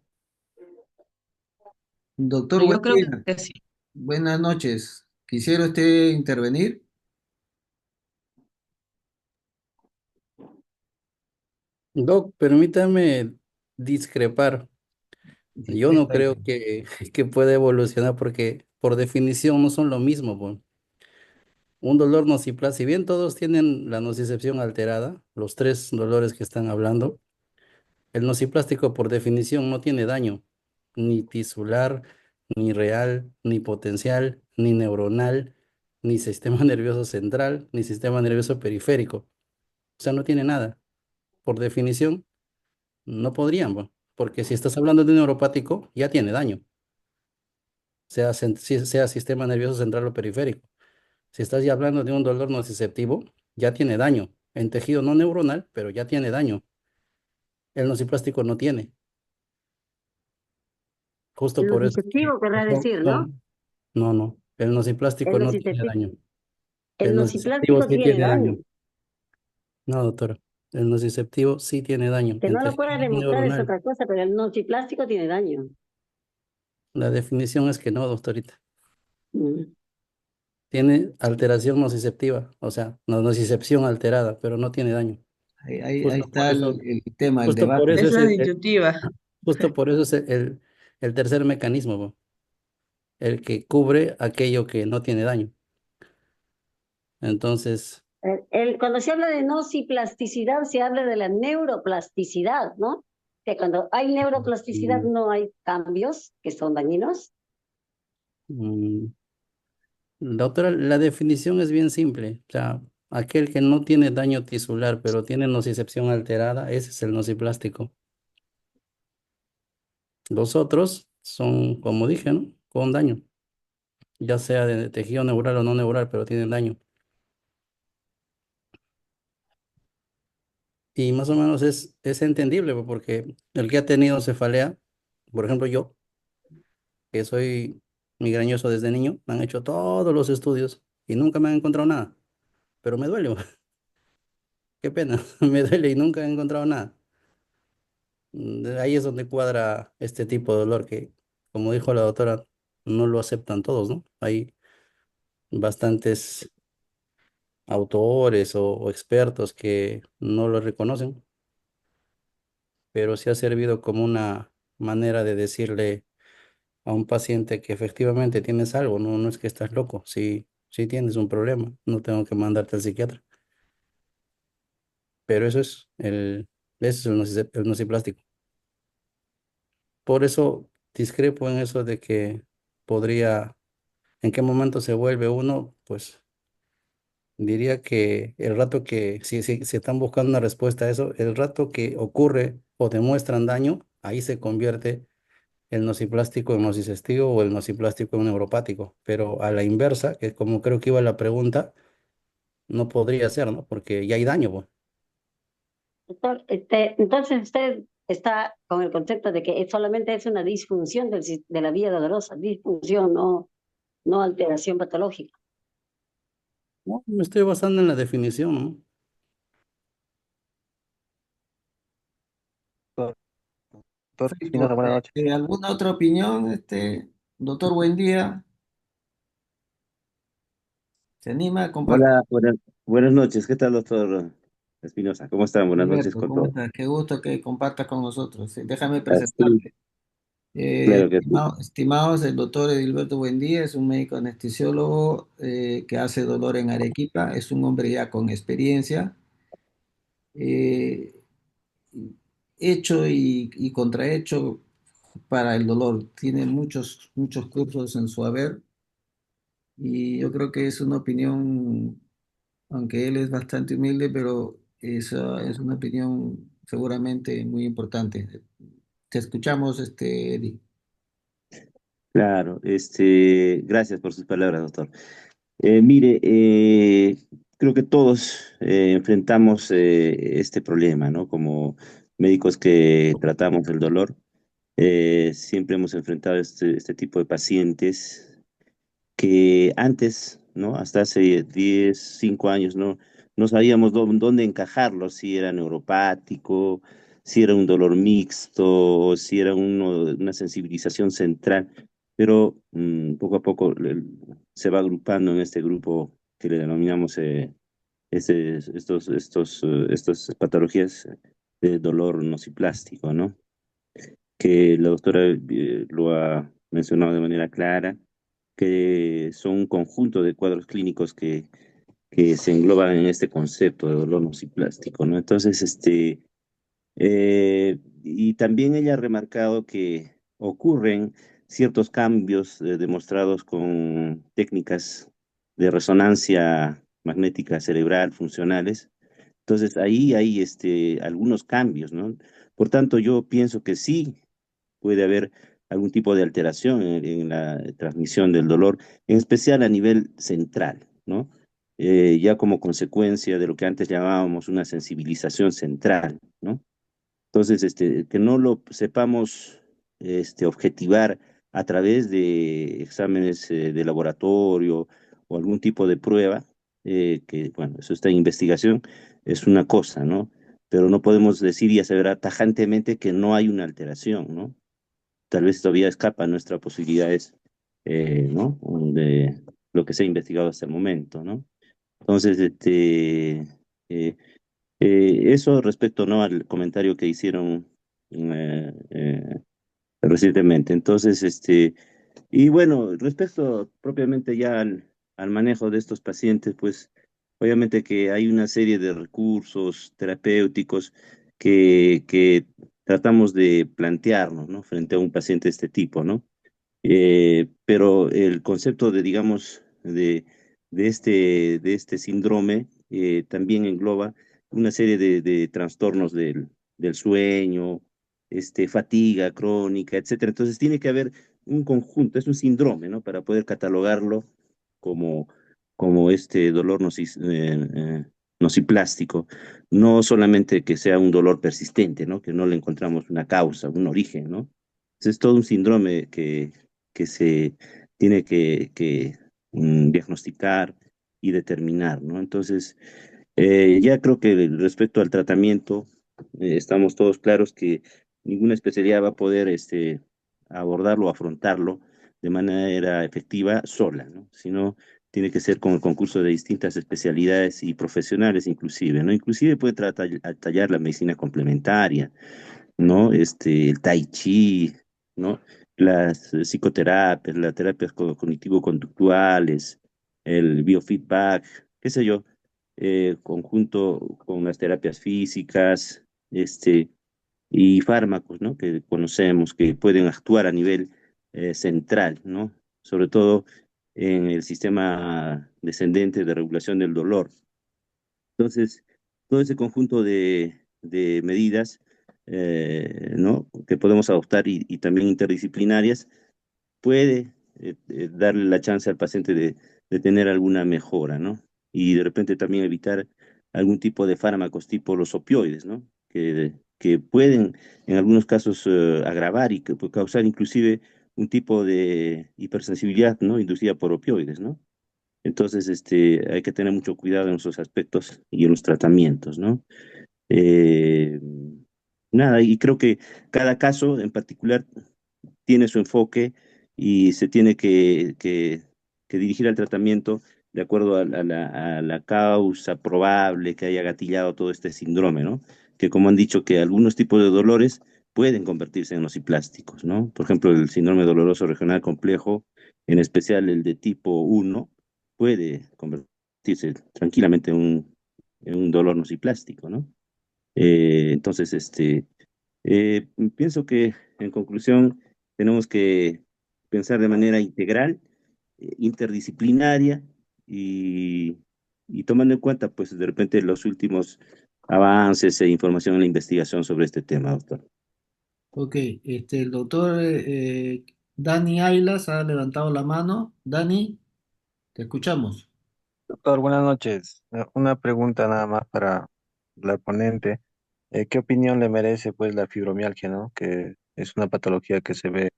Doctor, Pero buen yo creo día. que sí. Buenas noches. ¿Quisiera usted intervenir? Doc, permítame discrepar. Sí, Yo no perfecto. creo que pueda evolucionar porque por definición no son lo mismo, po. Un dolor nociplástico, si bien todos tienen la nocicepción alterada, los tres dolores que están hablando, el nociplástico por definición no tiene daño, ni tisular, ni real, ni potencial, ni neuronal, ni sistema nervioso central, ni sistema nervioso periférico. O sea, no tiene nada. Por definición, no podrían, po, porque si estás hablando de un neuropático, ya tiene daño, sea sistema nervioso central o periférico. Si estás ya hablando de un dolor nociceptivo, ya tiene daño en tejido no neuronal, pero ya tiene daño. El nociplástico no tiene. Justo El por eso es que nociceptivo querrá decir, ¿no? no. El nociplástico El no tiene nociceptivo, daño. el El nociceptivo nociplástico sí tiene tiene daño. daño. No, doctora. El nociceptivo sí tiene daño Que en no lo tejido pueda no demostrar es neuronal. otra cosa, pero el nociplástico tiene daño. La definición es que no, doctorita. Mm. Tiene alteración nociceptiva, o sea, nocicepción alterada, pero no tiene daño. Ahí Justo por está eso, el tema, el justo por debate. eso Es es la disyuntiva. justo por eso es el tercer mecanismo, po, el que cubre aquello que no tiene daño. Entonces, Cuando se habla de nociplasticidad, se habla de la neuroplasticidad, ¿no? Que cuando hay neuroplasticidad mm, no hay cambios que son dañinos. mm, doctora, la definición es bien simple. O sea, aquel que no tiene daño tisular, pero tiene nocicepción alterada, ese es el nociplástico. Los otros son, como dije, ¿no? Con daño, ya sea de tejido neural o no neural, pero tienen daño. Y más o menos es entendible, pues, porque el que ha tenido cefalea, por ejemplo yo, que soy migrañoso desde niño, me han hecho todos los estudios y nunca me han encontrado nada, pero me duele, qué pena, me duele y nunca he encontrado nada. De ahí es donde cuadra este tipo de dolor que, como dijo la doctora, no lo aceptan todos, ¿no? Hay bastantes autores o expertos que no lo reconocen, pero sí ha servido como una manera de decirle a un paciente que efectivamente tienes algo, no, no es que estás loco, sí, sí tienes un problema, no tengo que mandarte al psiquiatra. Pero eso es el nociplástico. Por eso discrepo en eso de que podría, en qué momento se vuelve uno, pues diría que el rato que, si se están buscando una respuesta a eso, el rato que ocurre o demuestran daño, ahí se convierte el nociplástico en nocicestivo o el nociplástico en neuropático. Pero a la inversa, que como creo que iba la pregunta, no podría ser, ¿no? Porque ya hay daño, pues. Doctor, entonces usted está con el concepto de que solamente es una disfunción de la vía dolorosa, disfunción, no, no alteración patológica. No, me estoy basando en la definición, ¿no? Doctor Perfecto. Espinosa, buenas noches. ¿Alguna otra opinión, doctor? Buen día. ¿Se anima a compartir? Hola, buenas noches. ¿Qué tal, doctor Espinosa? ¿Cómo están? Buenas noches Alberto, con ¿cómo todos. estás? Qué gusto que compartas con nosotros. Déjame Ah, sí, presentarte. claro que sí. Estimados, el doctor Edilberto Buendía es un médico anestesiólogo que hace dolor en Arequipa. Es un hombre ya con experiencia, eh, hecho y contrahecho para el dolor. Tiene muchos cursos en su haber y yo creo que es una opinión, aunque él es bastante humilde, pero esa es una opinión seguramente muy importante. Te escuchamos, Eddie. Claro, gracias por sus palabras, doctor. Mire, creo que todos enfrentamos este problema, ¿no? Como médicos que tratamos el dolor, siempre hemos enfrentado este tipo de pacientes que antes, ¿no? Hasta hace 10 5 años, no sabíamos dónde encajarlo, si era neuropático, si era un dolor mixto, o si era una sensibilización central, pero poco a poco se va agrupando en este grupo que le denominamos estas patologías de dolor nociplástico, ¿no? Que la doctora lo ha mencionado de manera clara, que son un conjunto de cuadros clínicos que se engloban en este concepto de dolor nociplástico, ¿no? Entonces, y también ella ha remarcado que ocurren ciertos cambios demostrados con técnicas de resonancia magnética cerebral funcionales. Entonces, ahí hay algunos cambios, ¿no? Por tanto, yo pienso que sí puede haber algún tipo de alteración en la transmisión del dolor, en especial a nivel central, ¿no? Ya como consecuencia de lo que antes llamábamos una sensibilización central, ¿no? Entonces, que no lo sepamos objetivar a través de exámenes de laboratorio o algún tipo de prueba, que, bueno, eso está en investigación, es una cosa, ¿no? Pero no podemos decir y aseverar tajantemente que no hay una alteración, ¿no? Tal vez todavía escapa a nuestras posibilidades, ¿no? De lo que se ha investigado hasta el momento, ¿no? Entonces, eso respecto, ¿no? Al comentario que hicieron recientemente. Entonces, y bueno, respecto propiamente ya al manejo de estos pacientes, pues obviamente que hay una serie de recursos terapéuticos que tratamos de plantearnos, ¿no? Frente a un paciente de este tipo, ¿no? Pero el concepto de, digamos, de este síndrome también engloba una serie de trastornos del sueño, fatiga crónica, etcétera. Entonces tiene que haber un conjunto, es un síndrome, ¿no? Para poder catalogarlo como, como este dolor nociplástico, no solamente que sea un dolor persistente, ¿no? Que no le encontramos una causa, un origen, ¿no? Es todo un síndrome que se tiene que diagnosticar y determinar, ¿no? Entonces, ya creo que respecto al tratamiento, estamos todos claros que ninguna especialidad va a poder abordarlo o afrontarlo de manera efectiva sola, ¿no? Sino tiene que ser con el concurso de distintas especialidades y profesionales inclusive, ¿no? Inclusive puede tratar a tallar la medicina complementaria, ¿no? El tai chi, ¿no? Las psicoterapias, las terapias cognitivo-conductuales, el biofeedback, qué sé yo, conjunto con las terapias físicas, y fármacos, ¿no? Que conocemos que pueden actuar a nivel central, ¿no? Sobre todo en el sistema descendente de regulación del dolor. Entonces, todo ese conjunto de medidas, ¿no? Que podemos adoptar y también interdisciplinarias, puede darle la chance al paciente de tener alguna mejora, ¿no? Y de repente también evitar algún tipo de fármacos tipo los opioides, ¿no? Que pueden en algunos casos agravar y que puede causar inclusive un tipo de hipersensibilidad, ¿no? Inducida por opioides, ¿no? Entonces, hay que tener mucho cuidado en esos aspectos y en los tratamientos, ¿no? Eh, nada, y creo que cada caso en particular tiene su enfoque y se tiene que dirigir al tratamiento de acuerdo a la causa probable que haya gatillado todo este síndrome, ¿no? Que como han dicho que algunos tipos de dolores pueden convertirse en nociplásticos, ¿no? Por ejemplo, el síndrome doloroso regional complejo, en especial el de tipo 1, puede convertirse tranquilamente en un dolor nociplástico, ¿no? Entonces, pienso que en conclusión tenemos que pensar de manera integral, interdisciplinaria y, y tomando en cuenta, pues, de repente los últimos avances e información en la investigación sobre este tema, doctor. Ok, el doctor Dani Ailas ha levantado la mano. Dani, te escuchamos. Doctor, buenas noches. Una pregunta nada más para la ponente. ¿Qué opinión le merece pues la fibromialgia, ¿no? Que es una patología que se ve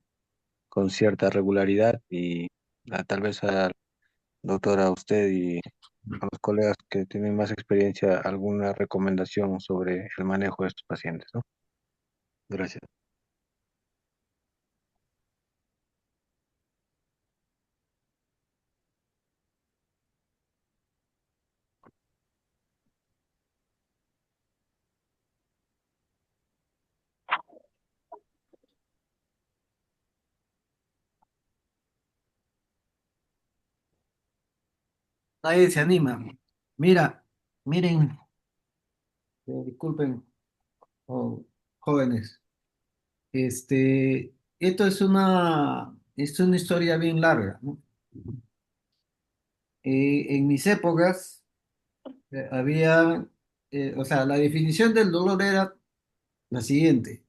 con cierta regularidad y tal vez al doctor, a usted y a los colegas que tienen más experiencia, alguna recomendación sobre el manejo de estos pacientes, ¿no? Gracias. Nadie se anima. Mira, miren, disculpen, oh, jóvenes. Esto es una historia bien larga, ¿no? En mis épocas había, o sea, la definición del dolor era la siguiente,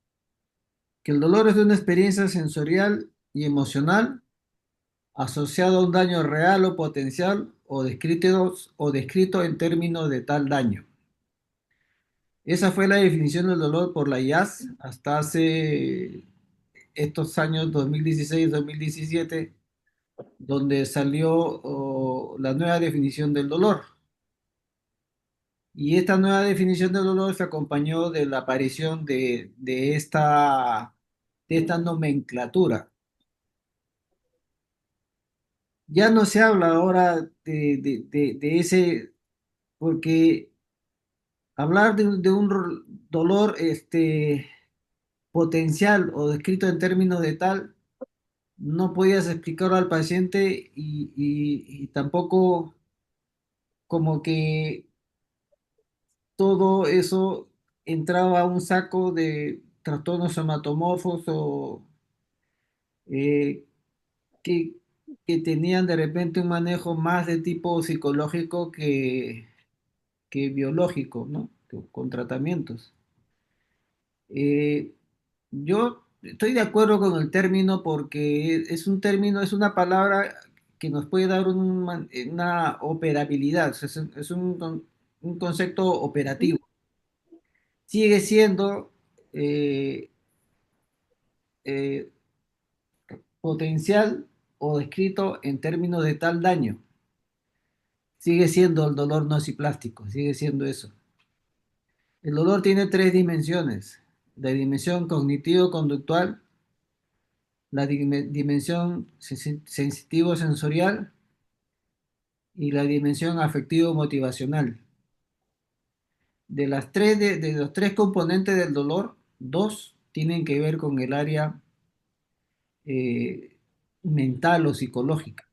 que el dolor es una experiencia sensorial y emocional asociado a un daño real o potencial o descrito en términos de tal daño. Esa fue la definición del dolor por la IAS hasta hace estos años 2016-2017, donde salió la nueva definición del dolor. Y esta nueva definición del dolor se acompañó de la aparición de esta nomenclatura. Ya no se habla ahora de ese, porque hablar de un dolor potencial o descrito en términos de tal, no podías explicarlo al paciente y tampoco como que todo eso entraba a un saco de trastornos somatomorfos o eh, que, que tenían de repente un manejo más de tipo psicológico que biológico, ¿no? Con tratamientos. Eh, yo estoy de acuerdo con el término porque es un término, es una palabra que nos puede dar una operabilidad. O sea, un concepto operativo. Sigue siendo eh, eh, potencial o descrito en términos de tal daño. Sigue siendo el dolor nociplástico, sigue siendo eso. El dolor tiene tres dimensiones: la dimensión cognitivo-conductual, la dimensión sensitivo-sensorial y la dimensión afectivo-motivacional. De los tres componentes del dolor, dos tienen que ver con el área eh, mental o psicológica.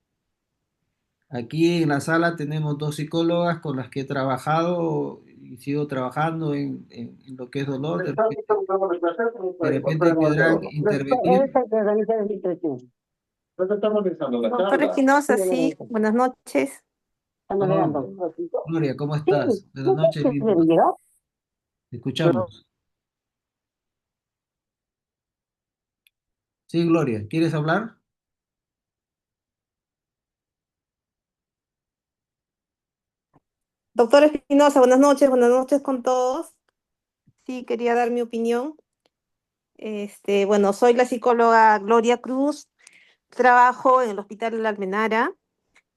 Aquí en la sala tenemos dos psicólogas con las que he trabajado y sigo trabajando en lo que es dolor. De repente podrán intervenir. Doctor Espinosa, sí, buenas noches. Oh, Gloria, ¿cómo estás? Buenas noches, te escuchamos. Sí, Gloria, ¿quieres hablar? Doctor Espinosa, buenas noches con todos. Sí, quería dar mi opinión. Bueno, soy la psicóloga Gloria Cruz, trabajo en el Hospital de la Almenara.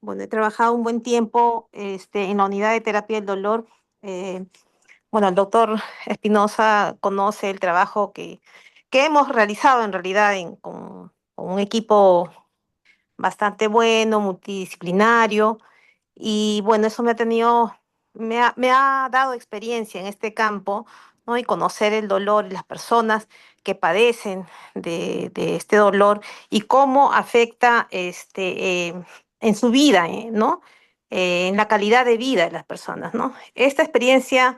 Bueno, he trabajado un buen tiempo, en la unidad de terapia del dolor. Eh, bueno, el doctor Espinosa conoce el trabajo que hemos realizado en realidad con un equipo bastante bueno, multidisciplinario. Y bueno, eso me ha dado experiencia en este campo, ¿no? Y conocer el dolor y las personas que padecen de este dolor y cómo afecta en su vida, ¿no? En la calidad de vida de las personas, ¿no? Esta experiencia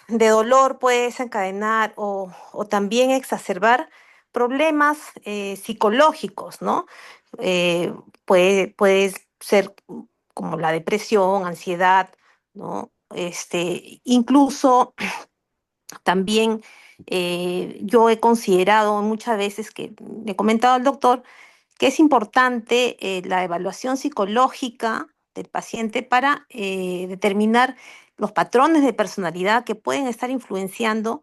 de dolor puede desencadenar o también exacerbar problemas psicológicos, ¿no? Puede ser como la depresión, ansiedad, ¿no? Incluso también yo he considerado muchas veces que le he comentado al doctor que es importante la evaluación psicológica del paciente para determinar los patrones de personalidad que pueden estar influenciando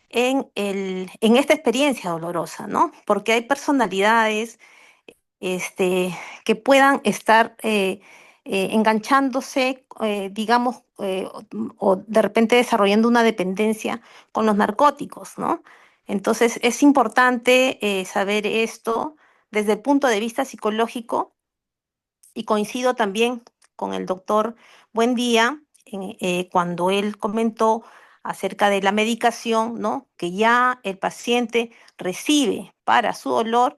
en esta experiencia dolorosa, ¿no? Porque hay personalidades que puedan estar enganchándose, digamos, o de repente desarrollando una dependencia con los narcóticos, ¿no? Entonces es importante saber esto desde el punto de vista psicológico y coincido también con el doctor Buendía cuando él comentó acerca de la medicación, ¿no? Que ya el paciente recibe para su dolor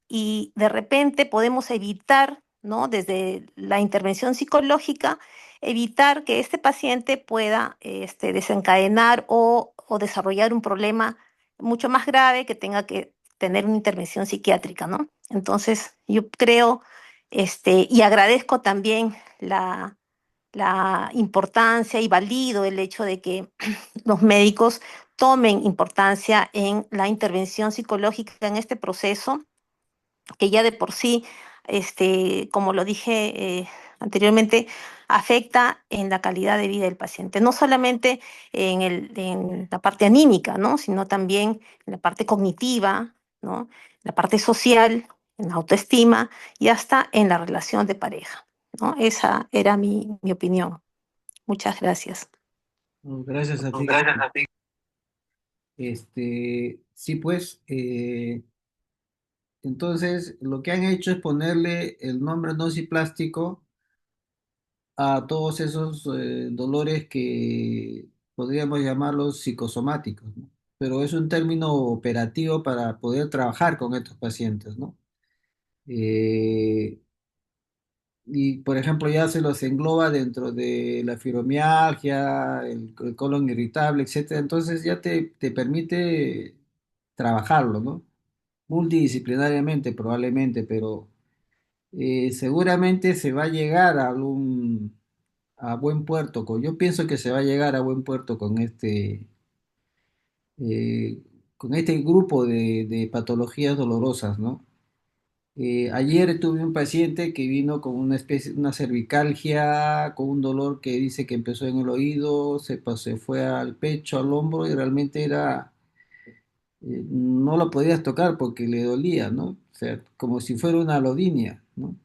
y de repente podemos evitar, ¿no? Desde la intervención psicológica, evitar que este paciente pueda desencadenar o desarrollar un problema mucho más grave que tenga que tener una intervención psiquiátrica, ¿no? Entonces, yo creo y agradezco también la importancia y valido el hecho de que los médicos tomen importancia en la intervención psicológica en este proceso, que ya de por sí, como lo dije anteriormente, afecta en la calidad de vida del paciente, no solamente en la parte anímica, ¿no? Sino también en la parte cognitiva, ¿no? La parte social, en la autoestima y hasta en la relación de pareja, ¿no? Esa era mi opinión. Muchas gracias. No, gracias a ti. Sí, pues, entonces lo que han hecho es ponerle el nombre nociplástico a todos esos dolores que podríamos llamarlos psicosomáticos, ¿no? Pero es un término operativo para poder trabajar con estos pacientes, ¿no? Eh, y, por ejemplo, ya se los engloba dentro de la fibromialgia, el colon irritable, etcétera. Entonces ya te permite trabajarlo, ¿no? Multidisciplinariamente probablemente, pero seguramente se va a llegar a buen puerto. Yo pienso que se va a llegar a buen puerto eh, con este grupo de patologías dolorosas, ¿no? Ayer tuve un paciente que vino con una especie, una cervicalgia, con un dolor que dice que empezó en el oído, se fue al pecho, al hombro y realmente era, no lo podías tocar porque le dolía, ¿no? O sea, como si fuera una alodinia, ¿no?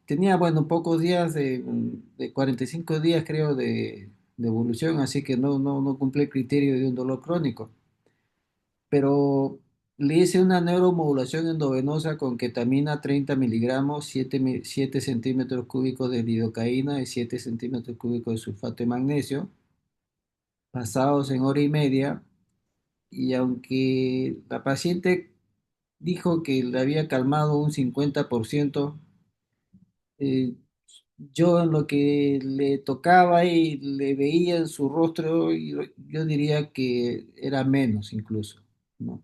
Tenía, bueno, pocos días de 45 días creo de evolución, así que no cumple el criterio de un dolor crónico. Pero le hice una neuromodulación endovenosa con ketamina 30 miligramos, 7 centímetros cúbicos de lidocaína y 7 centímetros cúbicos de sulfato de magnesio, pasados en hora y media. Y aunque la paciente dijo que le había calmado un 50%, eh, yo en lo que le tocaba y le veía en su rostro, yo diría que era menos incluso, ¿no?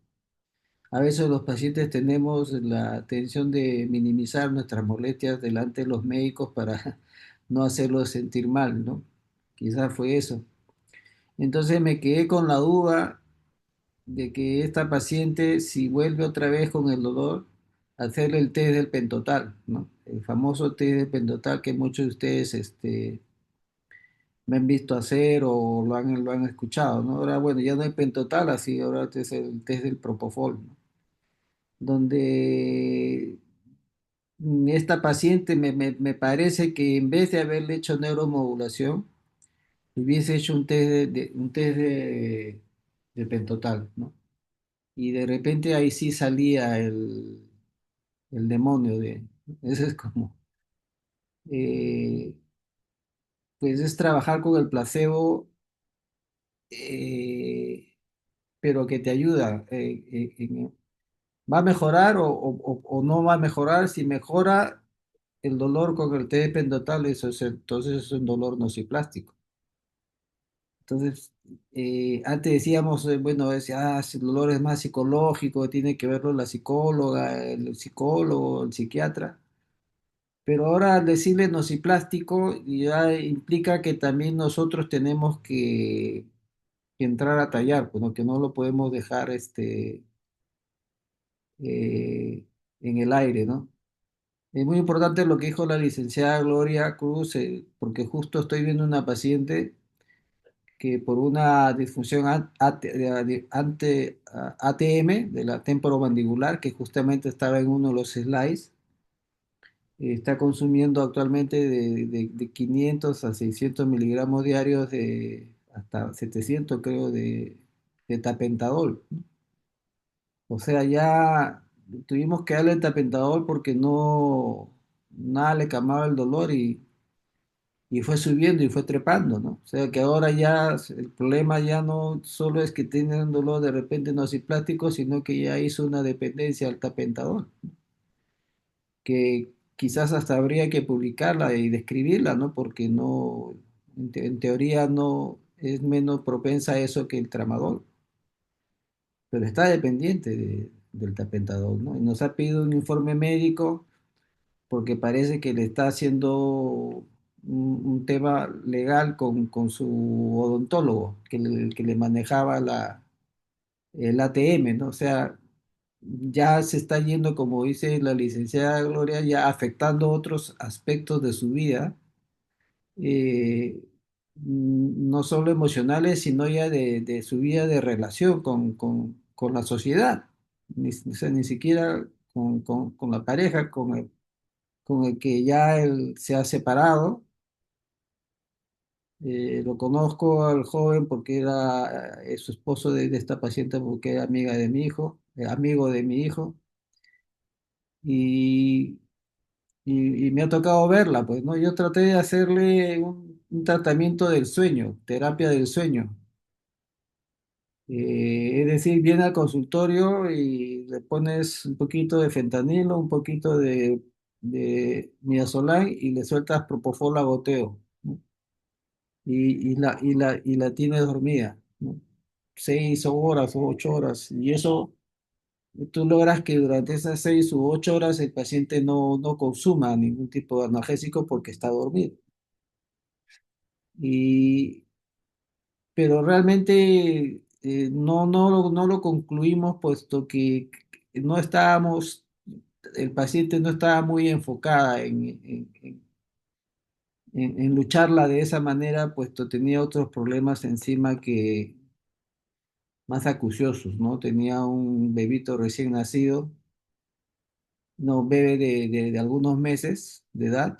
A veces los pacientes tenemos la tensión de minimizar nuestras molestias delante de los médicos para no hacerlos sentir mal, ¿no? Quizás fue eso. Entonces me quedé con la duda de que esta paciente, si vuelve otra vez con el dolor, hacerle el test del pentotal, ¿no? El famoso test del pentotal que muchos de ustedes me han visto hacer o lo han escuchado, ¿no? Ahora, bueno, ya no hay pentotal, así ahora es el test del propofol, ¿no? Donde esta paciente me parece que en vez de haberle hecho neuromodulación, hubiese hecho un test un test de pentotal, ¿no? Y de repente ahí sí salía el demonio de... Eso es como... eh, pues es trabajar con el placebo, eh, pero que te ayuda. ¿Va a mejorar o no va a mejorar? Si mejora el dolor con el té de pentotal, entonces es un dolor nociplástico. Entonces, antes decíamos, bueno, si el dolor es más psicológico, tiene que verlo la psicóloga, el psicólogo, el psiquiatra. Pero ahora al decirle nociplástico ya implica que también nosotros tenemos que entrar a tallar, pues, ¿no? Que no lo podemos dejar eh, en el aire, ¿no? Es muy importante lo que dijo la licenciada Gloria Cruz, porque justo estoy viendo una paciente que por una disfunción ATM de la temporomandibular, que justamente estaba en uno de los slides, está consumiendo actualmente de 500 a 600 miligramos diarios hasta 700 creo de tapentadol, ¿no? O sea, ya tuvimos que darle tapentadol porque nada le calmaba el dolor y fue subiendo y fue trepando, ¿no? O sea que ahora ya el problema ya no solo es que tiene un dolor de repente nociplástico, sino que ya hizo una dependencia al tapentador, que quizás hasta habría que publicarla y describirla, ¿no? Porque no, en teoría no es menos propensa a eso que el tramadol, pero está dependiente del tapentador, ¿no? Y nos ha pedido un informe médico porque parece que le está haciendo un tema legal con su odontólogo, que le manejaba el ATM, ¿no? O sea, ya se está yendo, como dice la licenciada Gloria, ya afectando otros aspectos de su vida, eh, no solo emocionales, sino ya de su vida de relación con la sociedad, o sea, ni siquiera con la pareja, con el que ya él se ha separado. Lo conozco al joven porque era su esposo de esta paciente, porque era amiga de mi hijo, amigo de mi hijo, y, y me ha tocado verla, pues, ¿no? Yo traté de hacerle un tratamiento del sueño, terapia del sueño. Es decir, viene al consultorio y le pones un poquito de fentanilo, un poquito de midazolam y le sueltas propofol a goteo, ¿no? Y la tienes dormida, ¿no? 6 horas o 8 horas. Y eso, tú logras que durante esas 6 u 8 horas el paciente no consuma ningún tipo de analgésico porque está dormido. Y, pero realmente no lo concluimos puesto que no estábamos, el paciente no estaba muy enfocada en lucharla de esa manera, puesto tenía otros problemas encima que más acuciosos, ¿no? Tenía un bebito recién nacido, no, bebé de algunos meses de edad,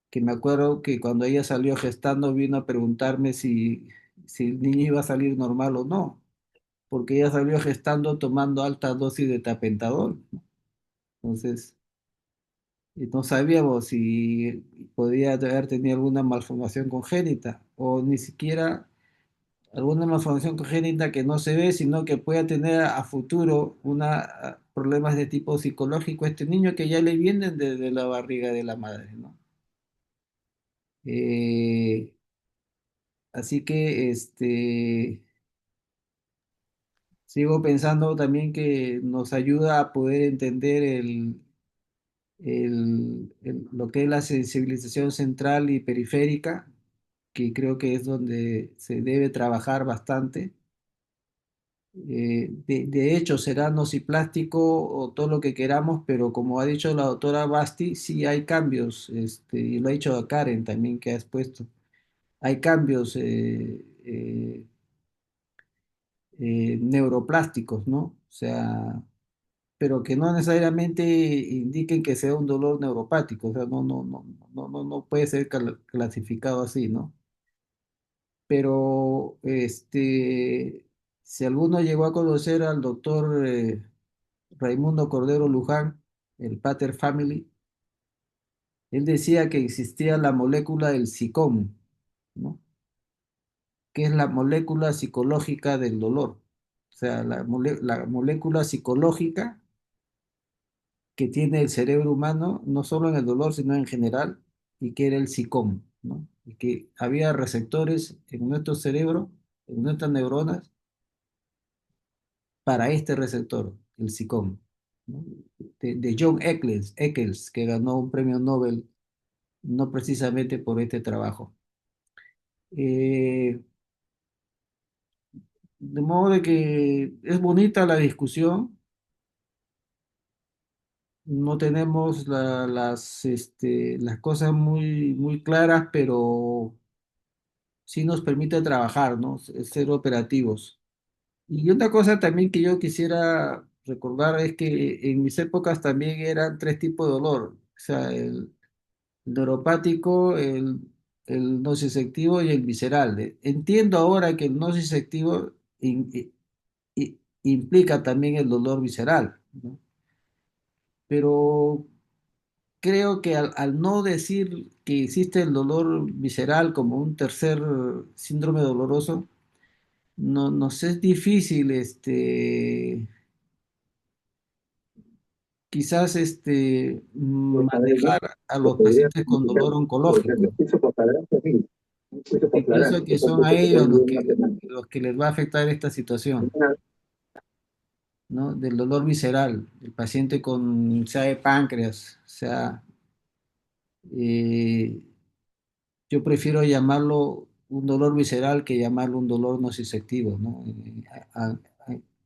que me acuerdo que cuando ella salió gestando vino a preguntarme si el niño iba a salir normal o no, porque ella salió gestando tomando alta dosis de tapentadol, ¿no? Entonces, no sabíamos si podía haber tenido alguna malformación congénita o ni siquiera alguna malformación congénita que no se ve, sino que pueda tener a futuro problemas de tipo psicológico a este niño que ya le vienen desde la barriga de la madre, ¿no? Eh, Así que sigo pensando también que nos ayuda a poder entender lo que es la sensibilización central y periférica, que creo que es donde se debe trabajar bastante. De hecho, será nociplástico o todo lo que queramos, pero como ha dicho la doctora Basti, sí hay cambios, y lo ha dicho Karen también que ha expuesto, hay cambios neuroplásticos, ¿no? O sea, pero que no necesariamente indiquen que sea un dolor neuropático, o sea, no puede ser clasificado así, ¿no? Pero si alguno llegó a conocer al doctor Raimundo Cordero Luján, el Pater Family, él decía que existía la molécula del SICOM, ¿no? Que es la molécula psicológica del dolor. O sea, la molécula psicológica que tiene el cerebro humano, no solo en el dolor, sino en general, y que era el SICOM, ¿no? Y que había receptores en nuestro cerebro, en nuestras neuronas, para este receptor, el SICOM, ¿no? De John Eccles, que ganó un premio Nobel, no precisamente por este trabajo. Eh, de modo de que es bonita la discusión, no tenemos las cosas muy claras, pero sí nos permite trabajar, ¿no? Ser operativos. Y otra cosa también que yo quisiera recordar es que en mis épocas también eran tres tipos de dolor, o sea, el neuropático, el nociceptivo y el visceral. Entiendo ahora que el nociceptivo implica también el dolor visceral, ¿no? Pero creo que al no decir que existe el dolor visceral como un tercer síndrome doloroso, nos es difícil quizás manejar a los pacientes con dolor oncológico, porque pienso que son a ellos los que les va a afectar esta situación, ¿no? Del dolor visceral, el paciente con, sea de páncreas, sea, eh, yo prefiero llamarlo un dolor visceral que llamarlo un dolor nociceptivo, ¿no?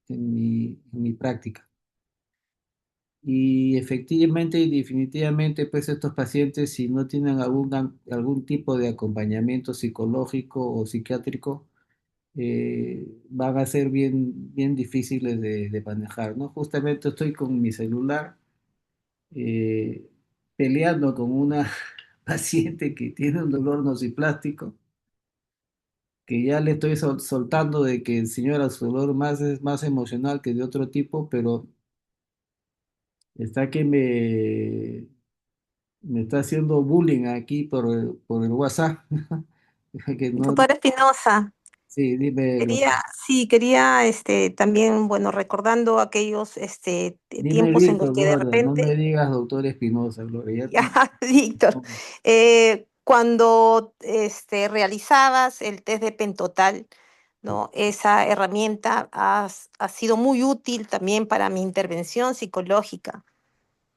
En mi práctica. Y efectivamente y definitivamente, pues estos pacientes, si no tienen algún tipo de acompañamiento psicológico o psiquiátrico, van a ser bien difíciles de manejar, ¿no? Justamente estoy con mi celular eh, peleando con una paciente que tiene un dolor nociplástico, que ya le estoy soltando de que, señora, su dolor es más emocional que de otro tipo, pero está que me está haciendo bullying aquí por el WhatsApp. Que no, Doctora Espinosa, sí, quería, sí, quería también, bueno, recordando aquellos dime tiempos en los Víctor, que de Gloria, no me repente, digas doctor Espinosa, Gloria. ya, Víctor, cuando realizabas el test de Pentotal, ¿no? Esa herramienta ha sido muy útil también para mi intervención psicológica,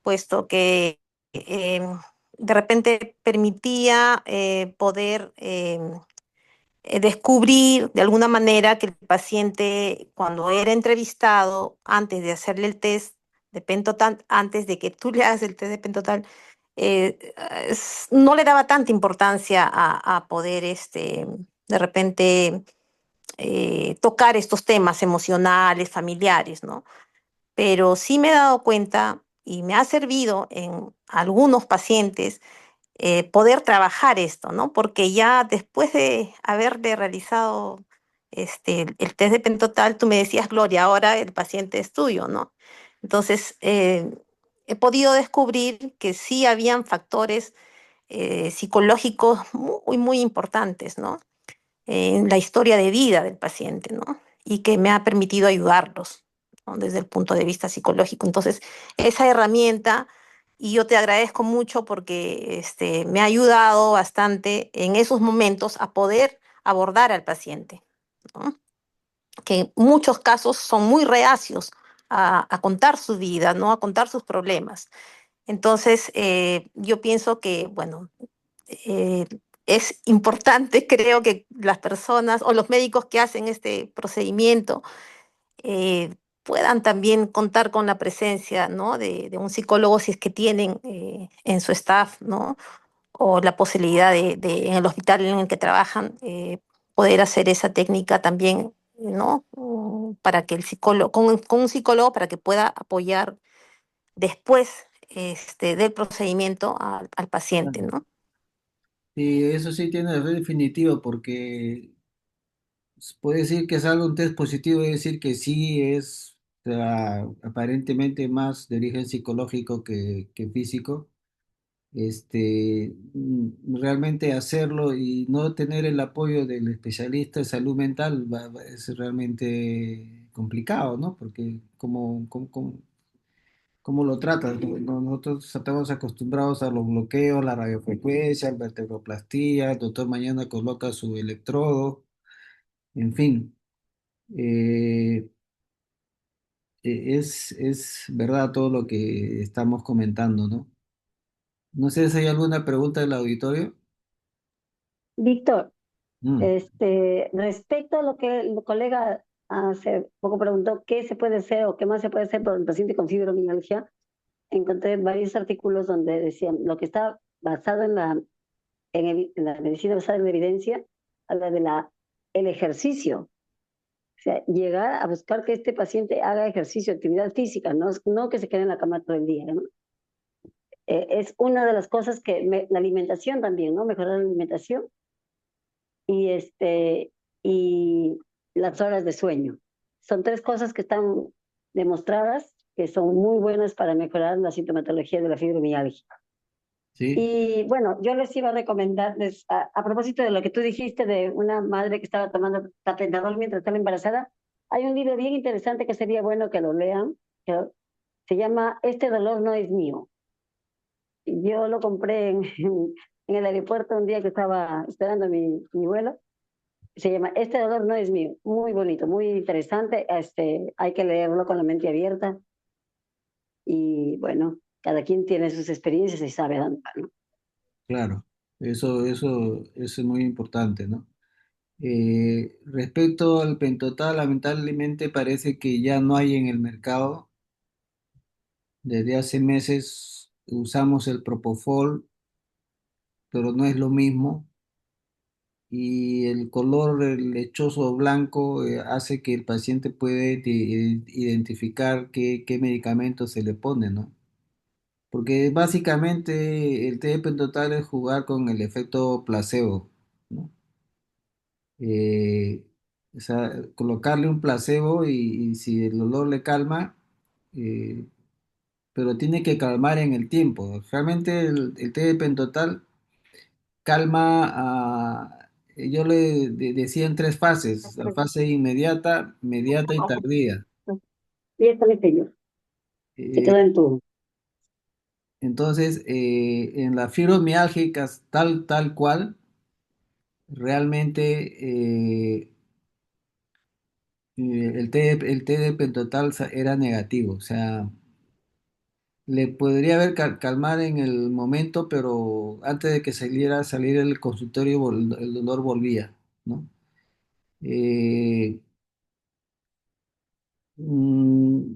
puesto que de repente permitía poder descubrir de alguna manera que el paciente, cuando era entrevistado, antes de hacerle el test, de Pentotal, antes de que tú le hagas el test de Pentotal, no le daba tanta importancia a poder de repente tocar estos temas emocionales, familiares, ¿no? Pero sí me he dado cuenta y me ha servido en algunos pacientes poder trabajar esto, ¿no? Porque ya después de haberle realizado el test de Pentotal, tú me decías, Gloria, ahora el paciente es tuyo, ¿no? Entonces, he podido descubrir que sí habían factores psicológicos muy, muy importantes, ¿no? En la historia de vida del paciente, ¿no? Y que me ha permitido ayudarlos, ¿no? Desde el punto de vista psicológico. Entonces, esa herramienta, y yo te agradezco mucho porque me ha ayudado bastante en esos momentos a poder abordar al paciente, ¿no? Que en muchos casos son muy reacios a contar su vida, ¿no? A contar sus problemas. Entonces, yo pienso que, bueno, eh, es importante, creo que las personas o los médicos que hacen este procedimiento puedan también contar con la presencia, ¿no? de un psicólogo si es que tienen en su staff, ¿no? O la posibilidad en el hospital en el que trabajan, poder hacer esa técnica también, ¿no? Para que el psicólogo, con un psicólogo para que pueda apoyar después del procedimiento al paciente, Claro. ¿no? Y eso sí tiene que ser definitivo porque puede decir que es algo un test positivo, es decir que sí es aparentemente más de origen psicológico que físico. Realmente hacerlo y no tener el apoyo del especialista de salud mental es realmente complicado, ¿no? Porque cómo lo tratas? Nosotros estamos acostumbrados a los bloqueos, la radiofrecuencia, la vertebroplastía, el doctor mañana coloca su electrodo, en fin. Eh, es verdad todo lo que estamos comentando, ¿no? No sé si hay alguna pregunta del auditorio. Víctor, Mm. respecto a lo que el colega hace poco preguntó, ¿qué se puede hacer o qué más se puede hacer por el paciente con fibromialgia? Encontré varios artículos donde decían lo que está basado en la medicina basada en la evidencia, habla de el ejercicio. O sea, llegar a buscar que este paciente haga ejercicio, actividad física, no que se quede en la cama todo el día, ¿no? Es una de las cosas la alimentación también, ¿no? Mejorar la alimentación y, y las horas de sueño. Son tres cosas que están demostradas que son muy buenas para mejorar la sintomatología de la fibromialgia. Sí, Y bueno, yo les iba a recomendar, a propósito de lo que tú dijiste de una madre que estaba tomando tapentadol mientras estaba embarazada, hay un libro bien interesante que sería bueno que lo lean, que se llama Este dolor no es mío. Yo lo compré en el aeropuerto un día que estaba esperando mi vuelo. Se llama Este dolor no es mío. Muy bonito, muy interesante. Hay que leerlo con la mente abierta y bueno, cada quien tiene sus experiencias y sabe dónde va, ¿no? claro. Eso es muy importante, ¿no? Respecto al pentotal, lamentablemente parece que ya no hay en el mercado. Desde hace meses usamos el Propofol, pero no es lo mismo. Y el color lechoso blanco hace que el paciente puede identificar qué medicamento se le pone, ¿no? Porque básicamente el té de pentotal es jugar con el efecto placebo, ¿no? Eh, o sea, colocarle un placebo y si el dolor le calma, eh, pero tiene que calmar en el tiempo. Realmente el té de pentotal calma yo le decía en tres fases, la fase inmediata, mediata y tardía. Y esta vez yo, se Eh, quedó en tu. entonces, en las fibromialgicas tal cual, realmente el té de pentotal era negativo, o sea, le podría haber calmar en el momento, pero antes de que salir el consultorio, el dolor volvía, ¿no? Eh, mm,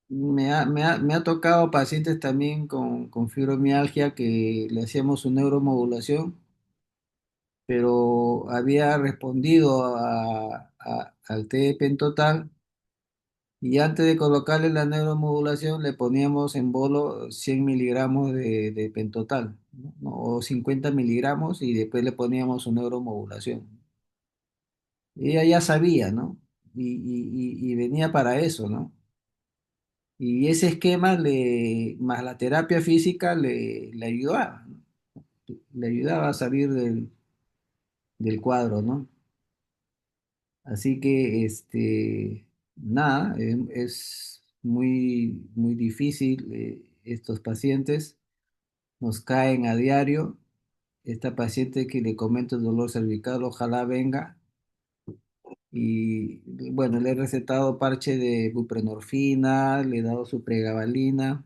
me me ha tocado pacientes también con fibromialgia que le hacíamos su neuromodulación, pero había respondido al té de pentotal y antes de colocarle la neuromodulación le poníamos en bolo 100 miligramos de pentotal, ¿no? O 50 miligramos y después le poníamos su neuromodulación. Ella ya sabía, ¿no? Y venía para eso, ¿no? Y ese esquema más la terapia física le ayudaba, ¿no? Le ayudaba a salir del cuadro, ¿no? Así que, nada, es muy, muy difícil. Estos pacientes nos caen a diario. Esta paciente que le comento el dolor cervical, ojalá venga. Y bueno, le he recetado parche de buprenorfina, le he dado su pregabalina,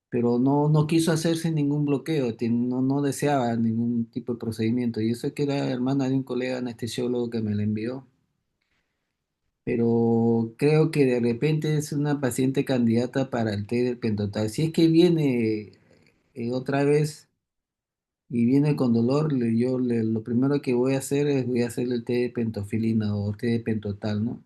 pero no quiso hacerse ningún bloqueo, no deseaba ningún tipo de procedimiento. Y eso que era hermana de un colega anestesiólogo que me la envió. Pero creo que de repente es una paciente candidata para el té del pentotal. Si es que viene otra vez y viene con dolor, lo primero que voy a hacer es voy a hacerle el té de pentofilina o té de pentotal, ¿no?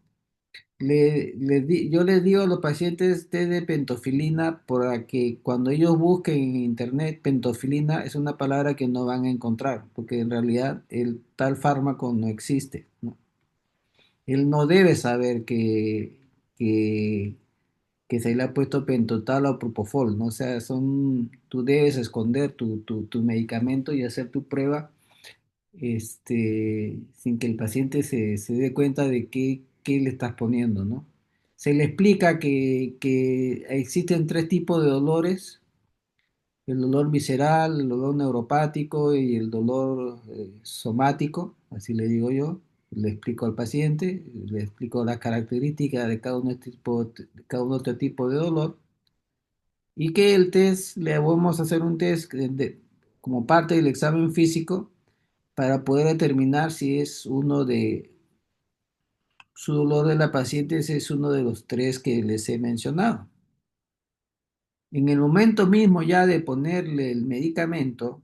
Yo les digo a los pacientes té de pentofilina para que cuando ellos busquen en internet pentofilina es una palabra que no van a encontrar, porque en realidad el tal fármaco no existe, ¿no? Él no debe saber que, que se le ha puesto pentotal o propofol, ¿no? O sea, tú debes esconder tu medicamento y hacer tu prueba, sin que el paciente se dé cuenta de qué le estás poniendo, ¿no? Se le explica que existen tres tipos de dolores: el dolor visceral, el dolor neuropático y el dolor somático, así le digo yo. Le explico al paciente, le explico las características de cada uno de este tipo de dolor y que el test, le vamos a hacer un test como parte del examen físico para poder determinar si es uno de su dolor de la paciente, si es uno de los tres que les he mencionado. En el momento mismo ya de ponerle el medicamento,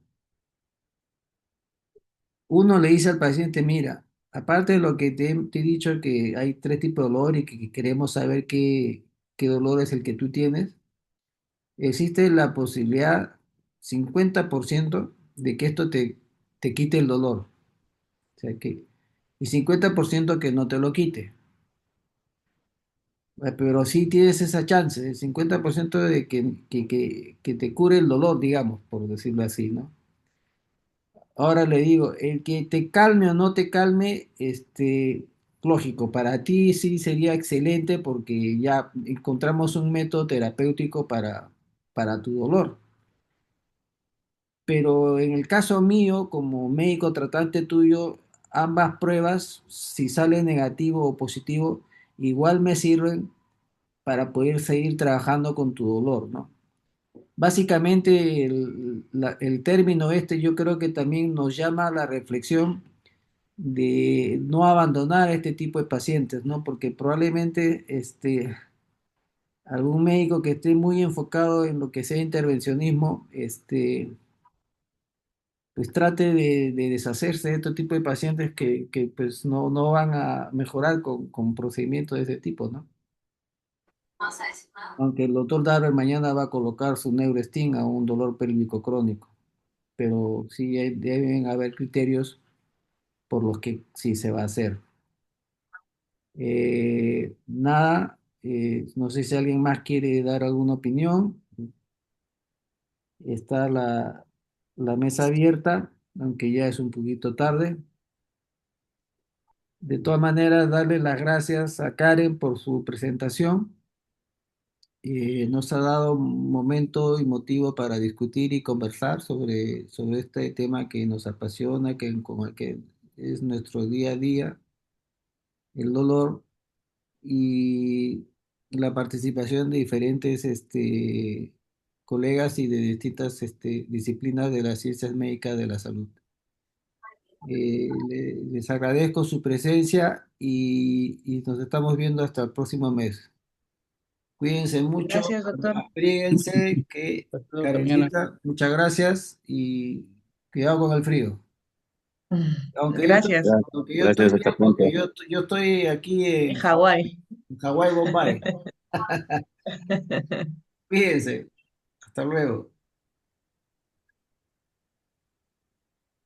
uno le dice al paciente: mira, aparte de lo que te he dicho, que hay tres tipos de dolor y que queremos saber qué dolor es el que tú tienes, existe la posibilidad 50% de que esto te quite el dolor. O sea y 50% que no te lo quite. Pero sí tienes esa chance, el 50% de que te cure el dolor, digamos, por decirlo así, ¿no? Ahora le digo, el que te calme o no te calme, lógico, para ti sí sería excelente porque ya encontramos un método terapéutico para tu dolor. Pero en el caso mío, como médico tratante tuyo, ambas pruebas, si sale negativo o positivo, igual me sirven para poder seguir trabajando con tu dolor, ¿no? Básicamente el término yo creo que también nos llama a la reflexión de no abandonar a este tipo de pacientes, ¿no? Porque probablemente algún médico que esté muy enfocado en lo que sea intervencionismo, pues trate de deshacerse de este tipo de pacientes que pues no van a mejorar con procedimientos de ese tipo, ¿no? Aunque el doctor Darwin mañana va a colocar su Neurestin a un dolor pélvico crónico, pero sí deben haber criterios por los que sí se va a hacer. Nada, no sé si alguien más quiere dar alguna opinión. Está la mesa abierta, aunque ya es un poquito tarde. De todas maneras, darle las gracias a Karen por su presentación. Nos ha dado un momento y motivo para discutir y conversar sobre este tema que nos apasiona, con el que es nuestro día a día, el dolor, y la participación de diferentes colegas y de distintas disciplinas de las ciencias médicas de la salud. Les agradezco su presencia y nos estamos viendo hasta el próximo mes. Cuídense mucho, Gracias, doctor. abríguense, que Hasta luego, Tatiana. Karencita, muchas gracias y cuidado con el frío. Aunque yo estoy, Gracias. aunque yo estoy Gracias, bien, hasta pronto. porque yo estoy aquí En Hawái. En Hawái, Bombay. Cuídense. Hasta luego.